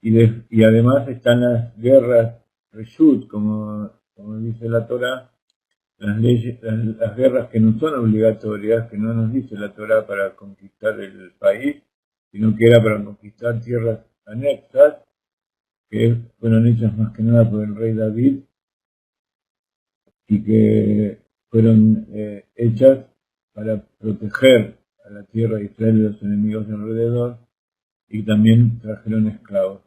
y además están las guerras reshut, como dice la Torá, las leyes, las guerras que no son obligatorias, que no nos dice la Torá para conquistar el país, sino que era para conquistar tierras anexas, que fueron hechas más que nada por el rey David, y que fueron hechas para proteger a la tierra de Israel de los enemigos de alrededor, y también trajeron esclavos.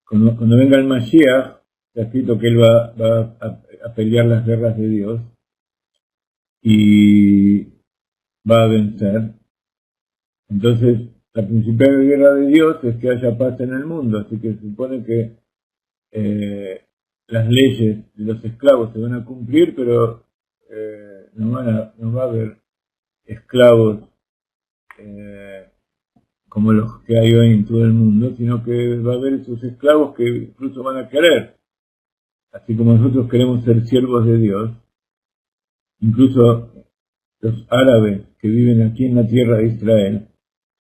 Cuando venga el Mashiach, está escrito que él va a pelear las guerras de Dios y va a vencer. Entonces, la principal guerra de Dios es que haya paz en el mundo, así que se supone que las leyes de los esclavos se van a cumplir, pero no va a haber esclavos como los que hay hoy en todo el mundo, sino que va a haber esos esclavos que incluso van a querer, así como nosotros queremos ser siervos de Dios. Incluso los árabes que viven aquí en la tierra de Israel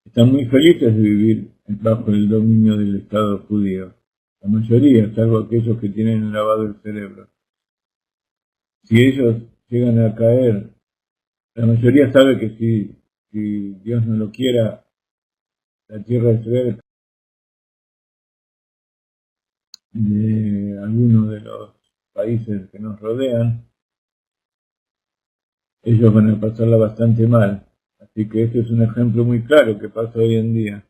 están muy felices de vivir bajo el dominio del Estado judío. La mayoría, salvo aquellos que tienen lavado el cerebro. Si ellos llegan a caer, la mayoría sabe que si Dios no lo quiera, la tierra de Israel, de algunos de los países que nos rodean, ellos van a pasarla bastante mal. Así que este es un ejemplo muy claro que pasa hoy en día,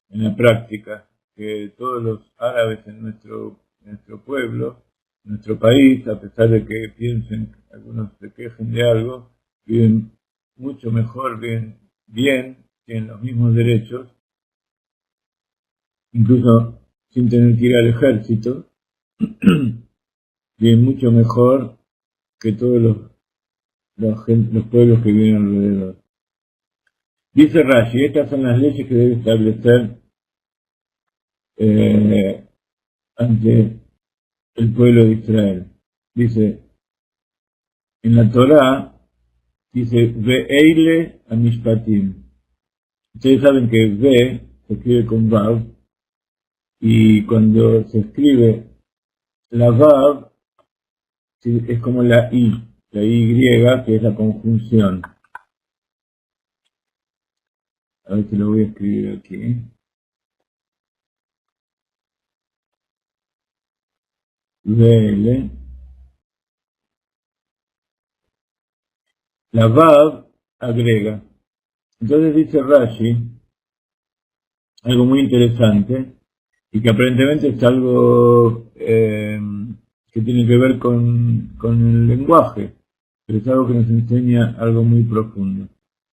en la práctica, que todos los árabes en nuestro pueblo, en nuestro país, a pesar de que piensen, algunos se quejen de algo, viven mucho mejor, viven bien, tienen los mismos derechos, incluso sin tener que ir al ejército, viven mucho mejor que todos los pueblos que viven alrededor. Dice Rashi, estas son las leyes que debe establecer ante el pueblo de Israel. Dice, en la Torá, dice, Ve'eile amishpatim. Ustedes saben que Ve se escribe con Vav, y cuando se escribe la Vav, es como la Y griega, que es la conjunción. A ver si lo voy a escribir aquí. VL. La Vav agrega. Entonces dice Rashi algo muy interesante y que aparentemente es algo que tiene que ver con el lenguaje, pero es algo que nos enseña algo muy profundo.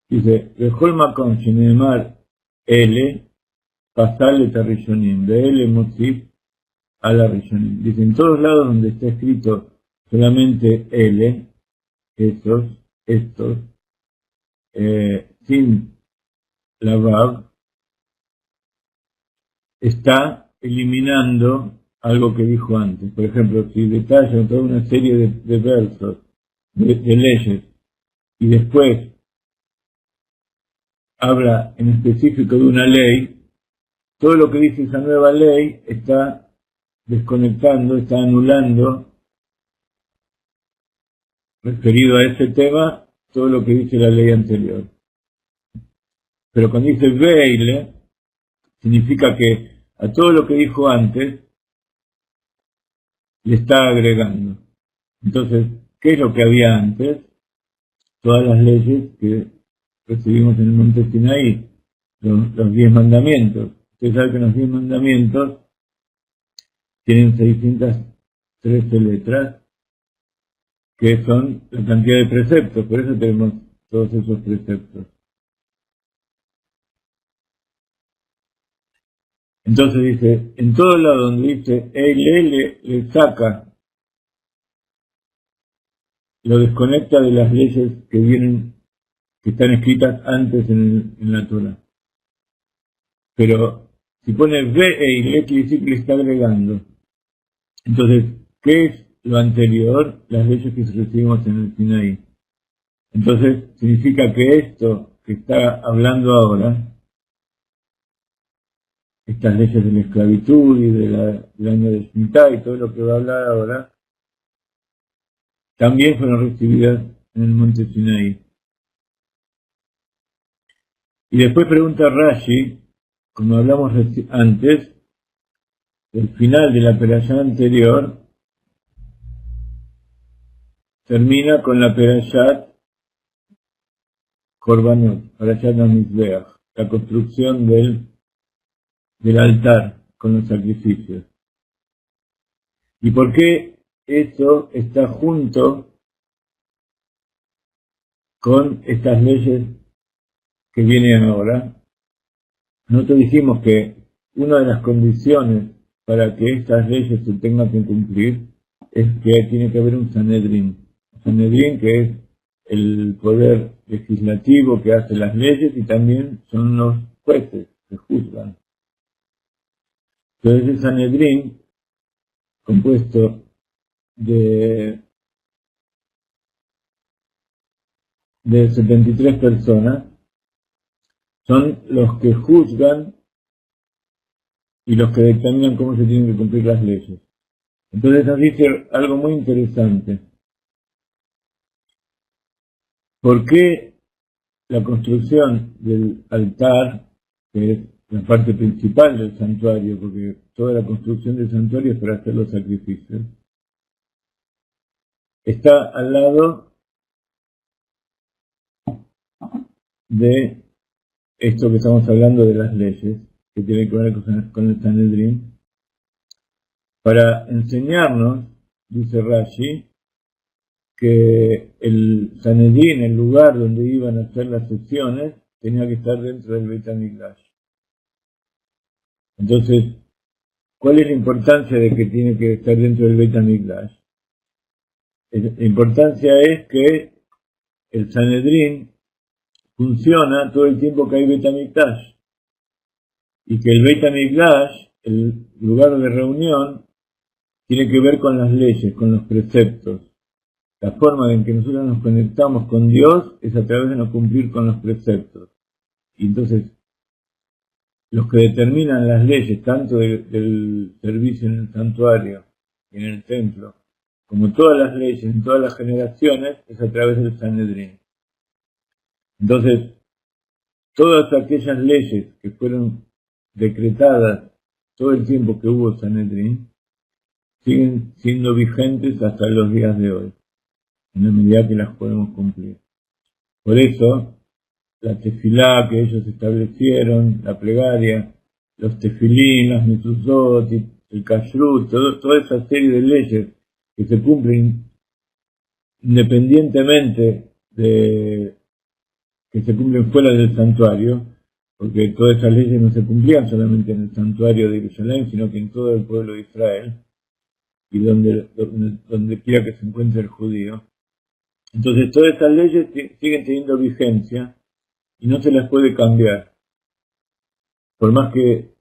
Dice, Bechol makom sheneemar L, pasal et harishonim, L motif a la rishonim. Dice, en todos lados donde está escrito solamente L, estos, sin la Vav, está eliminando algo que dijo antes. Por ejemplo, si detalla toda una serie de versos, de leyes, y después habla en específico de una ley, todo lo que dice esa nueva ley está desconectando, está anulando, referido a ese tema, todo lo que dice la ley anterior. Pero cuando dice veile, significa que a todo lo que dijo antes le está agregando. Entonces, ¿qué es lo que había antes? Todas las leyes que recibimos en el monte Sinaí, los 10 mandamientos. Usted sabe que los 10 mandamientos tienen 613 letras, que son la cantidad de preceptos, por eso tenemos todos esos preceptos. Entonces dice, en todo lado donde dice él le saca, lo desconecta de las leyes que están escritas antes en la Torah. Pero si pone ve quiere decir que le está agregando. Entonces, ¿qué es lo anterior? Las leyes que recibimos en el Sinaí. Entonces, significa que esto que está hablando ahora, estas leyes de la esclavitud y del año de Shemitah y todo lo que va a hablar ahora, también fueron recibidas en el monte Sinaí. Y después pregunta Rashi, como hablamos antes, el final de la perashá anterior termina con la perashat Korbanot, perashat HaMizbeach, la construcción del altar con los sacrificios. ¿Y por qué eso está junto con estas leyes que vienen ahora? Nosotros dijimos que una de las condiciones para que estas leyes se tengan que cumplir es que tiene que haber un Sanedrín. Sanedrín, que es el poder legislativo que hace las leyes y también son los jueces que juzgan. Entonces el Sanedrín, compuesto de 73 personas, son los que juzgan y los que determinan cómo se tienen que cumplir las leyes. Entonces nos dice algo muy interesante. ¿Por qué la construcción del altar, que es la parte principal del santuario, porque toda la construcción del santuario es para hacer los sacrificios, está al lado de esto que estamos hablando de las leyes, que tiene que ver con el Sanedrín, para enseñarnos, dice Rashi, que el Sanedrín, el lugar donde iban a hacer las sesiones, tenía que estar dentro del Beit HaMikdash. Entonces, ¿cuál es la importancia de que tiene que estar dentro del Beit HaMikdash? La importancia es que el Sanedrín funciona todo el tiempo que hay Beit HaMikdash, y que el Beit HaMikdash, el lugar de reunión, tiene que ver con las leyes, con los preceptos. La forma en que nosotros nos conectamos con Dios es a través de no cumplir con los preceptos. Y entonces, los que determinan las leyes, tanto del servicio en el santuario y en el templo, como todas las leyes en todas las generaciones, es a través del Sanedrín. Entonces, todas aquellas leyes que fueron decretadas todo el tiempo que hubo Sanedrín, siguen siendo vigentes hasta los días de hoy, en la medida que las podemos cumplir. Por eso, la tefilá que ellos establecieron, la plegaria, los tefilín, las mezuzot, el kashrut, toda esa serie de leyes que se cumplen independientemente de que se cumplen fuera del santuario, porque todas esas leyes no se cumplían solamente en el santuario de Jerusalén, sino que en todo el pueblo de Israel, y donde quiera que se encuentre el judío. Entonces todas esas leyes siguen teniendo vigencia y no se las puede cambiar. Por más que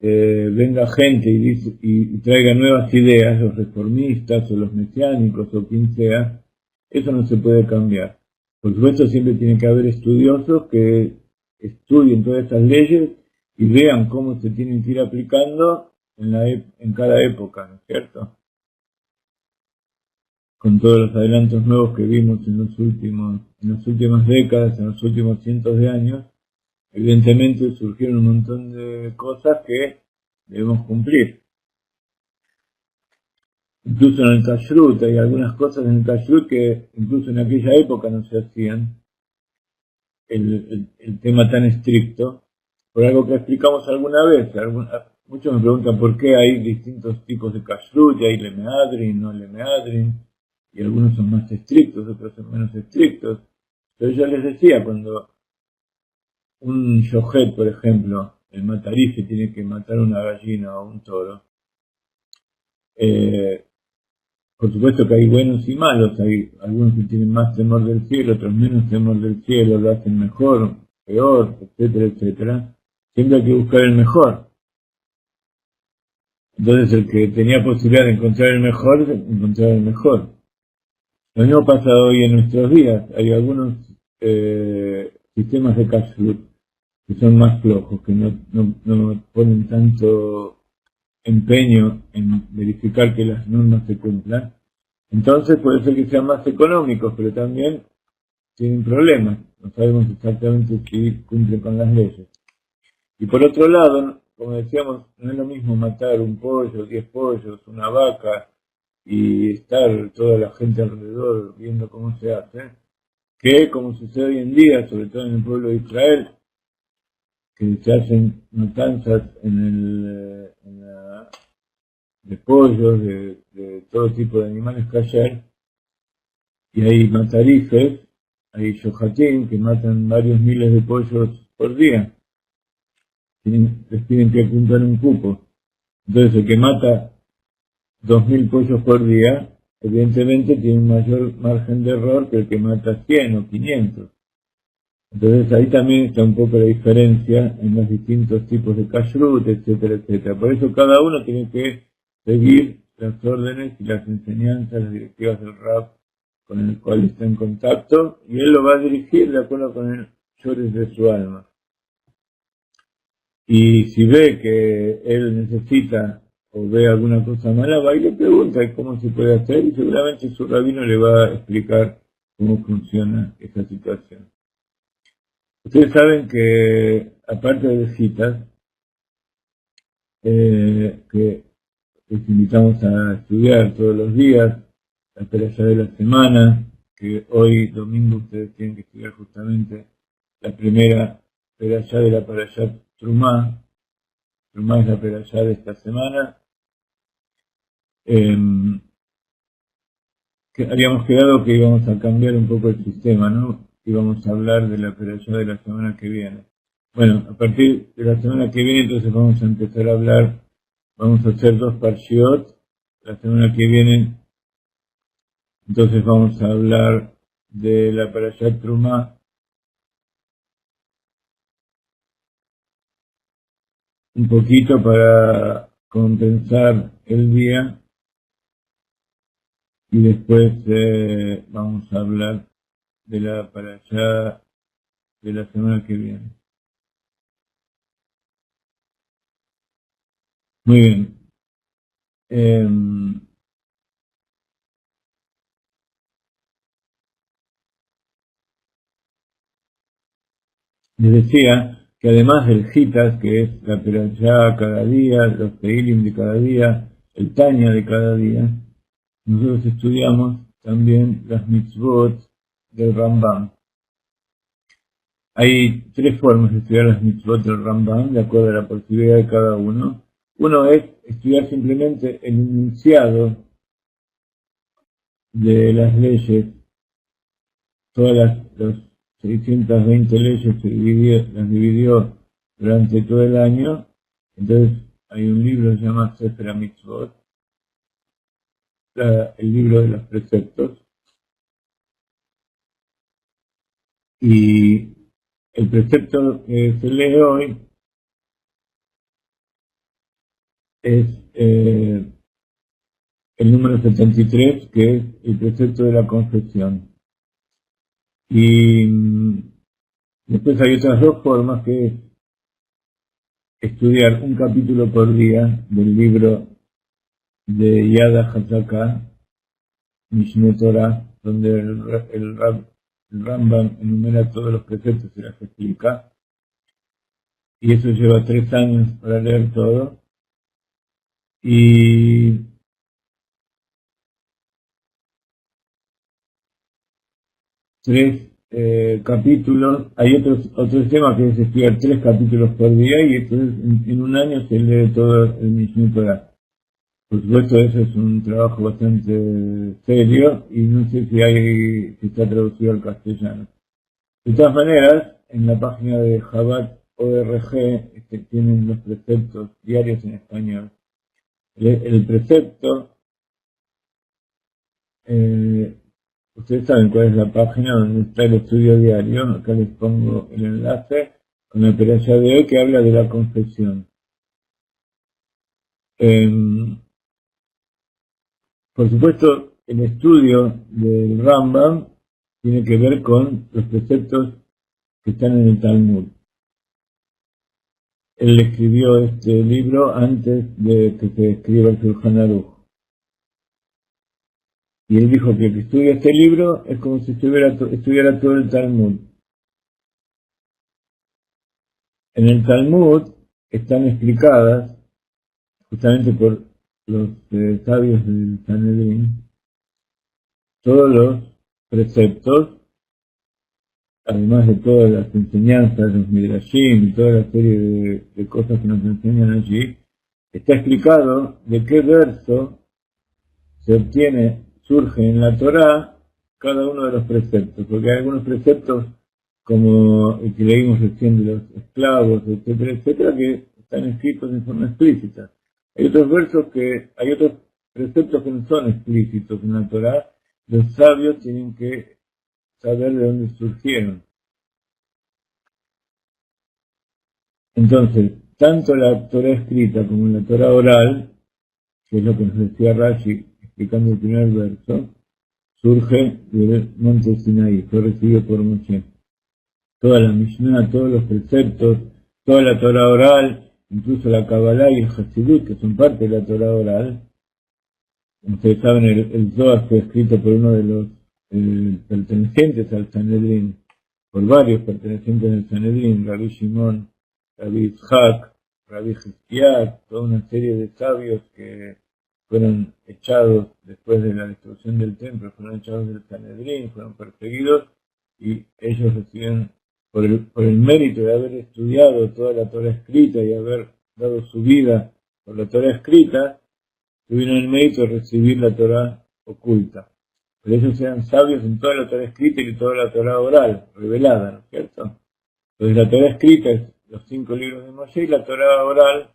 venga gente y traiga nuevas ideas, los reformistas o los mesiánicos o quien sea, eso no se puede cambiar. Por supuesto siempre tiene que haber estudiosos que estudien todas esas leyes y vean cómo se tienen que ir aplicando en cada época, ¿no es cierto? Con todos los adelantos nuevos que vimos en las últimas décadas, en los últimos cientos de años, evidentemente surgieron un montón de cosas que debemos cumplir. Incluso en el kashrut, hay algunas cosas en el kashrut que incluso en aquella época no se hacían, el tema tan estricto, por algo que explicamos alguna vez. Muchos me preguntan por qué hay distintos tipos de kashrut, y hay lemeadrin, no lemeadrin, y algunos son más estrictos, otros son menos estrictos. Pero yo les decía, cuando un yohet, por ejemplo, el matarife tiene que matar una gallina o un toro, por supuesto que hay buenos y malos, hay algunos que tienen más temor del cielo, otros menos temor del cielo, lo hacen mejor, peor, etcétera, etcétera. Siempre hay que buscar el mejor. Entonces el que tenía posibilidad de encontrar el mejor, encontraba el mejor. Lo mismo pasa hoy en nuestros días. Hay algunos sistemas de kashrut que son más flojos, que no ponen tanto empeño en verificar que las normas se cumplan. Entonces puede ser que sean más económicos, pero también tienen problemas. No sabemos exactamente si cumplen con las leyes. Y por otro lado, como decíamos, no es lo mismo matar un pollo, 10 pollos, una vaca y estar toda la gente alrededor viendo cómo se hace, que como sucede hoy en día, sobre todo en el pueblo de Israel, que se hacen matanzas de pollos, de todo tipo de animales kasher, y hay matarifes, hay shohatim que matan varios miles de pollos por día. Les tienen que apuntar un cupo. Entonces el que mata 2.000 pollos por día, evidentemente tiene un mayor margen de error que el que mata 100 o 500. Entonces ahí también está un poco la diferencia en los distintos tipos de kashrut, etcétera, etcétera. Por eso cada uno tiene que seguir las órdenes y las enseñanzas, las directivas del Rab con el cual está en contacto, y él lo va a dirigir de acuerdo con el llores de su alma. Y si ve que él necesita o ve alguna cosa mala, va y le pregunta cómo se puede hacer, y seguramente su rabino le va a explicar cómo funciona esa situación. Ustedes saben que, aparte de citas, que les invitamos a estudiar todos los días, la perashá de la semana, que hoy domingo ustedes tienen que estudiar justamente la primera perashá de la perashá Trumá. Trumá es la perashá de esta semana. Que habíamos quedado que íbamos a cambiar un poco el sistema, ¿no? Íbamos a hablar de la perashá de la semana que viene. Bueno, a partir de la semana que viene entonces vamos a empezar a hablar, vamos a hacer 2 parshiot. La semana que viene entonces vamos a hablar de la perashá Trumá, un poquito para compensar el día, y después vamos a hablar de la perashá de la semana que viene. Muy bien. Les decía que además del Hitas, que es la perashá cada día, los Teilim de cada día, el Tanya de cada día, nosotros estudiamos también las mitzvot del Rambam. Hay 3 formas de estudiar las mitzvot del Rambam, de acuerdo a la posibilidad de cada uno. Uno es estudiar simplemente el enunciado de las leyes, todas las 620 leyes las dividió durante todo el año. Entonces hay un libro que se llama Sefer HaMitzvot, el libro de los preceptos, y el precepto que se lee hoy es el número 73, que es el precepto de la confesión. Y después hay otras 2 formas, que es estudiar un capítulo por día del libro de Yada Hatzaka, Mishneh Torah, donde el Rambam enumera todos los preceptos y las explica. Y eso lleva 3 años para leer todo. Y 3 capítulos. Hay otro sistema que es estudiar 3 capítulos por día y entonces en un año se lee todo el Mishneh Torah. Por supuesto, eso es un trabajo bastante serio y no sé si está traducido al castellano. De todas maneras, en la página de Chabad.org tienen los preceptos diarios en español. El precepto, ustedes saben cuál es la página donde está el estudio diario. Acá les pongo el enlace con la peralla de hoy que habla de la confesión. Por supuesto, el estudio del Rambam tiene que ver con los preceptos que están en el Talmud. Él escribió este libro antes de que se escriba el Shulchan Aruch. Y él dijo que el que estudia este libro es como si estudiara todo el Talmud. En el Talmud están explicadas, justamente por los sabios del Sanedrín, todos los preceptos, además de todas las enseñanzas, los midrashim y toda la serie de cosas que nos enseñan allí, está explicado de qué verso surge en la Torá cada uno de los preceptos, porque hay algunos preceptos como el que leímos recién de los esclavos, etcétera, etcétera, que están escritos en forma explícita. Hay otros preceptos que no son explícitos en la Torá. Los sabios tienen que saber de dónde surgieron. Entonces, tanto la Torá escrita como la Torá oral, que es lo que nos decía Rashi explicando el primer verso, surge del monte Sinaí, fue recibido por Moshe. Toda la Mishnah, todos los preceptos, toda la Torá oral, incluso la Kabbalah y el Hasidut, que son parte de la Torá oral. Como ustedes saben, el Zohar fue escrito por uno de los pertenecientes al Sanedrín, por varios pertenecientes al Sanedrín, Rabbi Shimon, Rabbi Yitzhak, Rabbi Hizkiah, toda una serie de sabios que fueron echados después de la destrucción del templo, fueron echados del Sanedrín, fueron perseguidos y ellos recibieron, por el mérito de haber estudiado toda la Torá escrita y haber dado su vida por la Torá escrita, tuvieron el mérito de recibir la Torá oculta. Pero ellos eran sabios en toda la Torá escrita y en toda la Torá oral, revelada, ¿no es cierto? Entonces la Torá escrita es los 5 libros de Moshe y la Torá oral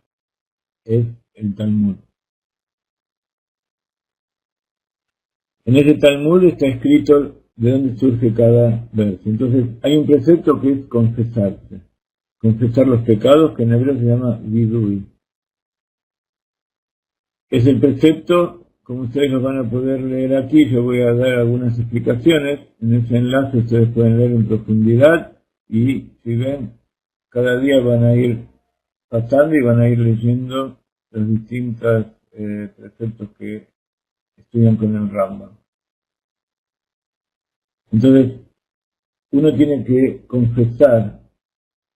es el Talmud. En ese Talmud está escrito de dónde surge cada verso. Entonces hay un precepto que es confesarse. Confesar los pecados, que en hebreo se llama vidui. Es el precepto, como ustedes lo van a poder leer aquí, yo voy a dar algunas explicaciones. En ese enlace ustedes pueden leer en profundidad y si ven, cada día van a ir pasando y van a ir leyendo los distintos preceptos que estudian con el Rambam. Entonces, uno tiene que confesar,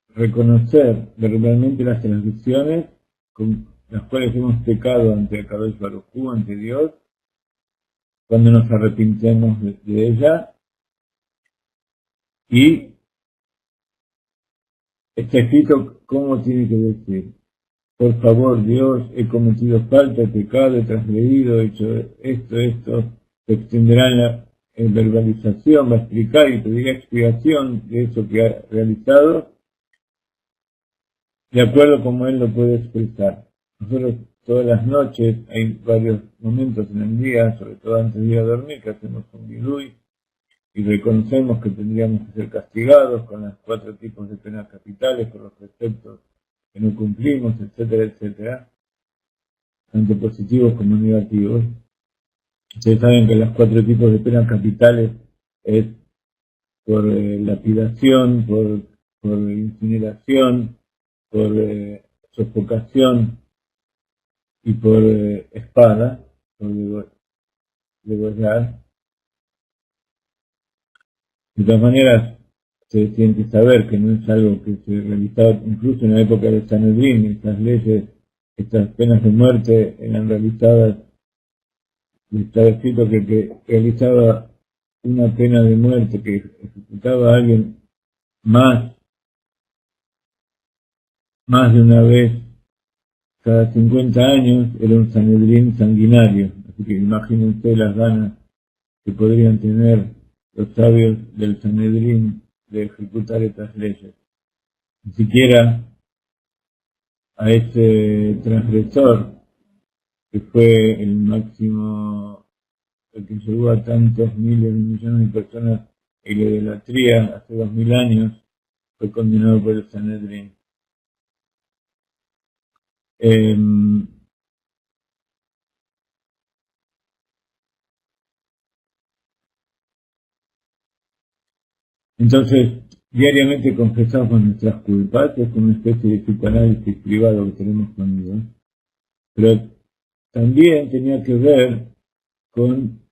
reconocer verbalmente las transgresiones con las cuales hemos pecado ante el Kadosh Baruj Hu, ante Dios, cuando nos arrepintemos de ella, y está escrito cómo tiene que decir: por favor, Dios, he cometido falta, he pecado, he transgredido, he hecho esto, se extenderá en la verbalización, va a explicar y pedirá expiación de eso que ha realizado, de acuerdo como él lo puede expresar. Nosotros todas las noches, hay varios momentos en el día, sobre todo antes de ir a dormir, que hacemos un vidui y reconocemos que tendríamos que ser castigados con los 4 tipos de penas capitales, por los preceptos que no cumplimos, etcétera, etcétera, tanto positivos como negativos. Ustedes saben que los 4 tipos de penas capitales es por lapidación, por incineración, por sofocación y por espada, por degollar. De todas maneras, ustedes tienen que saber que no es algo que se realizaba incluso en la época de Sanedrín. Estas leyes, estas penas de muerte eran realizadas, y estaba escrito que el que realizaba una pena de muerte que ejecutaba a alguien más de una vez cada 50 años, era un Sanedrín sanguinario. Así que imagínense las ganas que podrían tener los sabios del Sanedrín de ejecutar estas leyes. Ni siquiera a ese transgresor, que fue el máximo, el que llevó a tantos miles de millones de personas en la idolatría hace 2000 años, fue condenado por el Sanedrín. Entonces, diariamente confesamos nuestras culpas, es una especie de psicoanálisis privado que tenemos con Dios, pero también tenía que ver con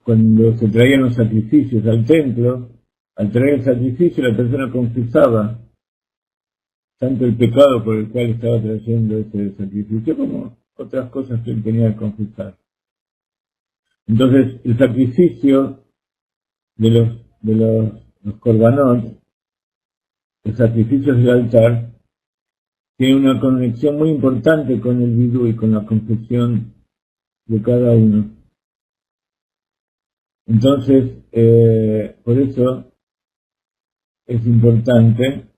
cuando se traían los sacrificios al templo. Al traer el sacrificio la persona confesaba tanto el pecado por el cual estaba trayendo ese sacrificio como otras cosas que él tenía que confesar. Entonces, el sacrificio de los korbanot, los sacrificios del altar, tiene una conexión muy importante con el vidú y con la confesión de cada uno. Entonces, por eso es importante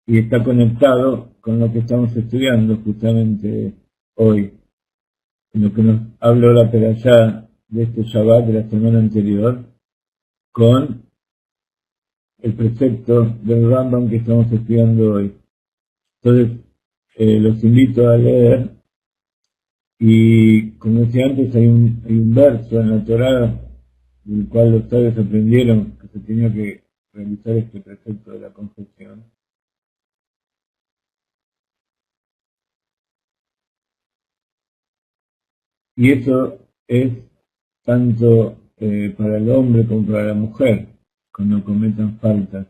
y está conectado con lo que estamos estudiando justamente hoy, en lo que nos habló la Perashá de este Shabbat de la semana anterior, con el precepto del Rambam que estamos estudiando hoy. Entonces, los invito a leer, y como decía antes, hay un verso en la Torá del cual los sabios aprendieron que se tenía que realizar este precepto de la confesión. Y eso es tanto para el hombre como para la mujer, cuando cometan faltas.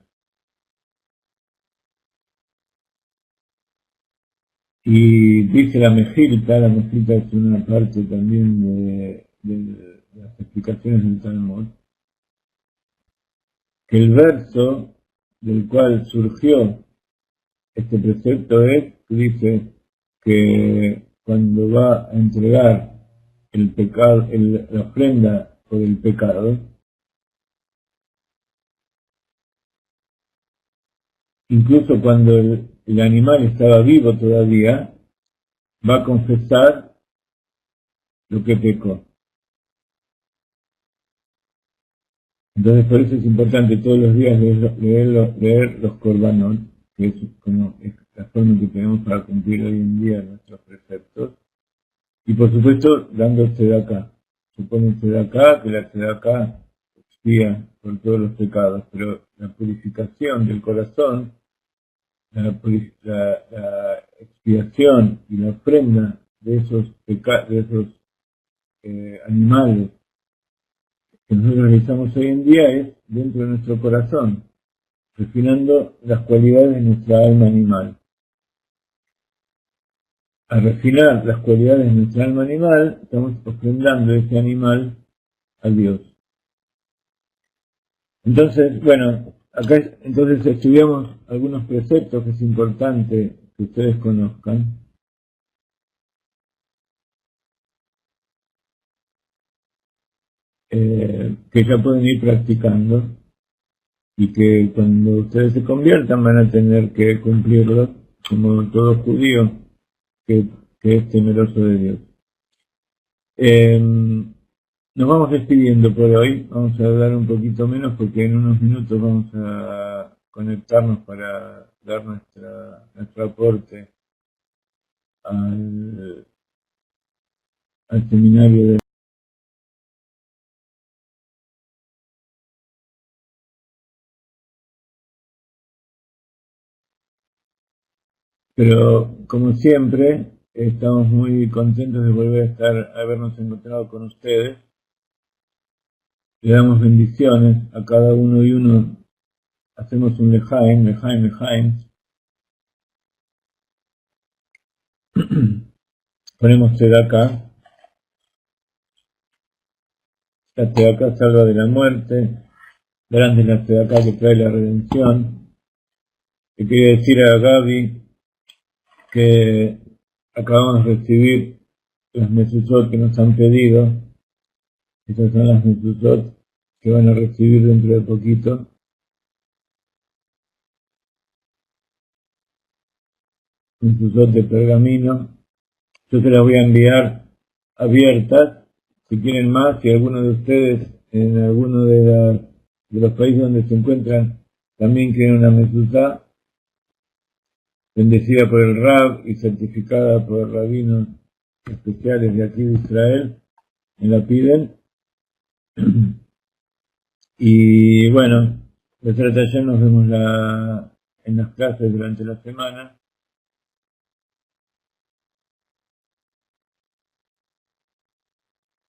Y dice la Mejilta es una parte también de las explicaciones del Talmud, que el verso del cual surgió este precepto es, que dice que cuando va a entregar el pecado, la ofrenda por el pecado, incluso cuando el animal estaba vivo todavía, va a confesar lo que pecó. Entonces por eso es importante todos los días leer los korbanot, que es como es la forma que tenemos para cumplir hoy en día nuestros preceptos, y por supuesto dando tzedakah. Supone tzedakah, que la tzedakah expía por todos los pecados, pero la purificación del corazón, la expiación y la ofrenda de esos animales que nosotros realizamos hoy en día es dentro de nuestro corazón, refinando las cualidades de nuestra alma animal. Al refinar las cualidades de nuestra alma animal, estamos ofrendando ese animal a Dios. Entonces, bueno, acá entonces estudiamos algunos preceptos que es importante que ustedes conozcan. Que ya pueden ir practicando y que cuando ustedes se conviertan van a tener que cumplirlos como todo judío que es temeroso de Dios. Nos vamos despidiendo por hoy, vamos a hablar un poquito menos porque en unos minutos vamos a conectarnos para dar nuestro aporte al seminario de... Pero como siempre, estamos muy contentos de volver a habernos encontrado con ustedes. Le damos bendiciones a cada uno y uno. Hacemos un lejaim. Ponemos tzedakah. La Tzedaká salva de la muerte. Grande es la Tzedaká que trae la redención. Y quería decir a Gaby que acabamos de recibir las mezuzot que nos han pedido. Estas son las mezuzot que van a recibir dentro de poquito. Mezuzot de pergamino. Yo se las voy a enviar abiertas. Si quieren más, si alguno de ustedes en alguno de los países donde se encuentran también quieren una mezuzá bendecida por el Rab y certificada por rabinos especiales de aquí de Israel, me la piden. Y bueno, Besrat Hashem nos vemos en las clases durante la semana.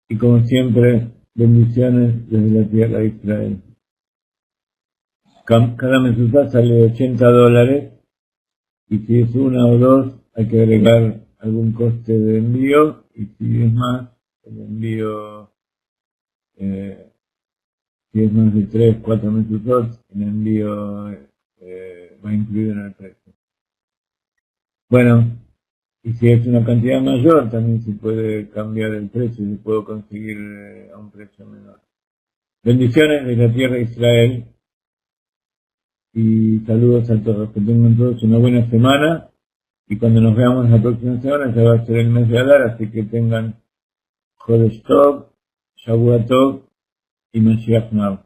Y como siempre, bendiciones desde la tierra de Israel. Cada mezuzá sale $80, y si es una o dos, hay que agregar algún coste de envío, y si es más, el envío, si es más de 3, 4 mezuzot, el envío va incluido en el precio. Bueno, y si es una cantidad mayor, también se puede cambiar el precio, se puede conseguir a un precio menor. Bendiciones desde la tierra de Israel y saludos a todos. Que tengan todos una buena semana y cuando nos veamos la próxima semana ya va a ser el mes de Adar, así que tengan Chodesh Tov, Shavua Tov y Mashiach Now.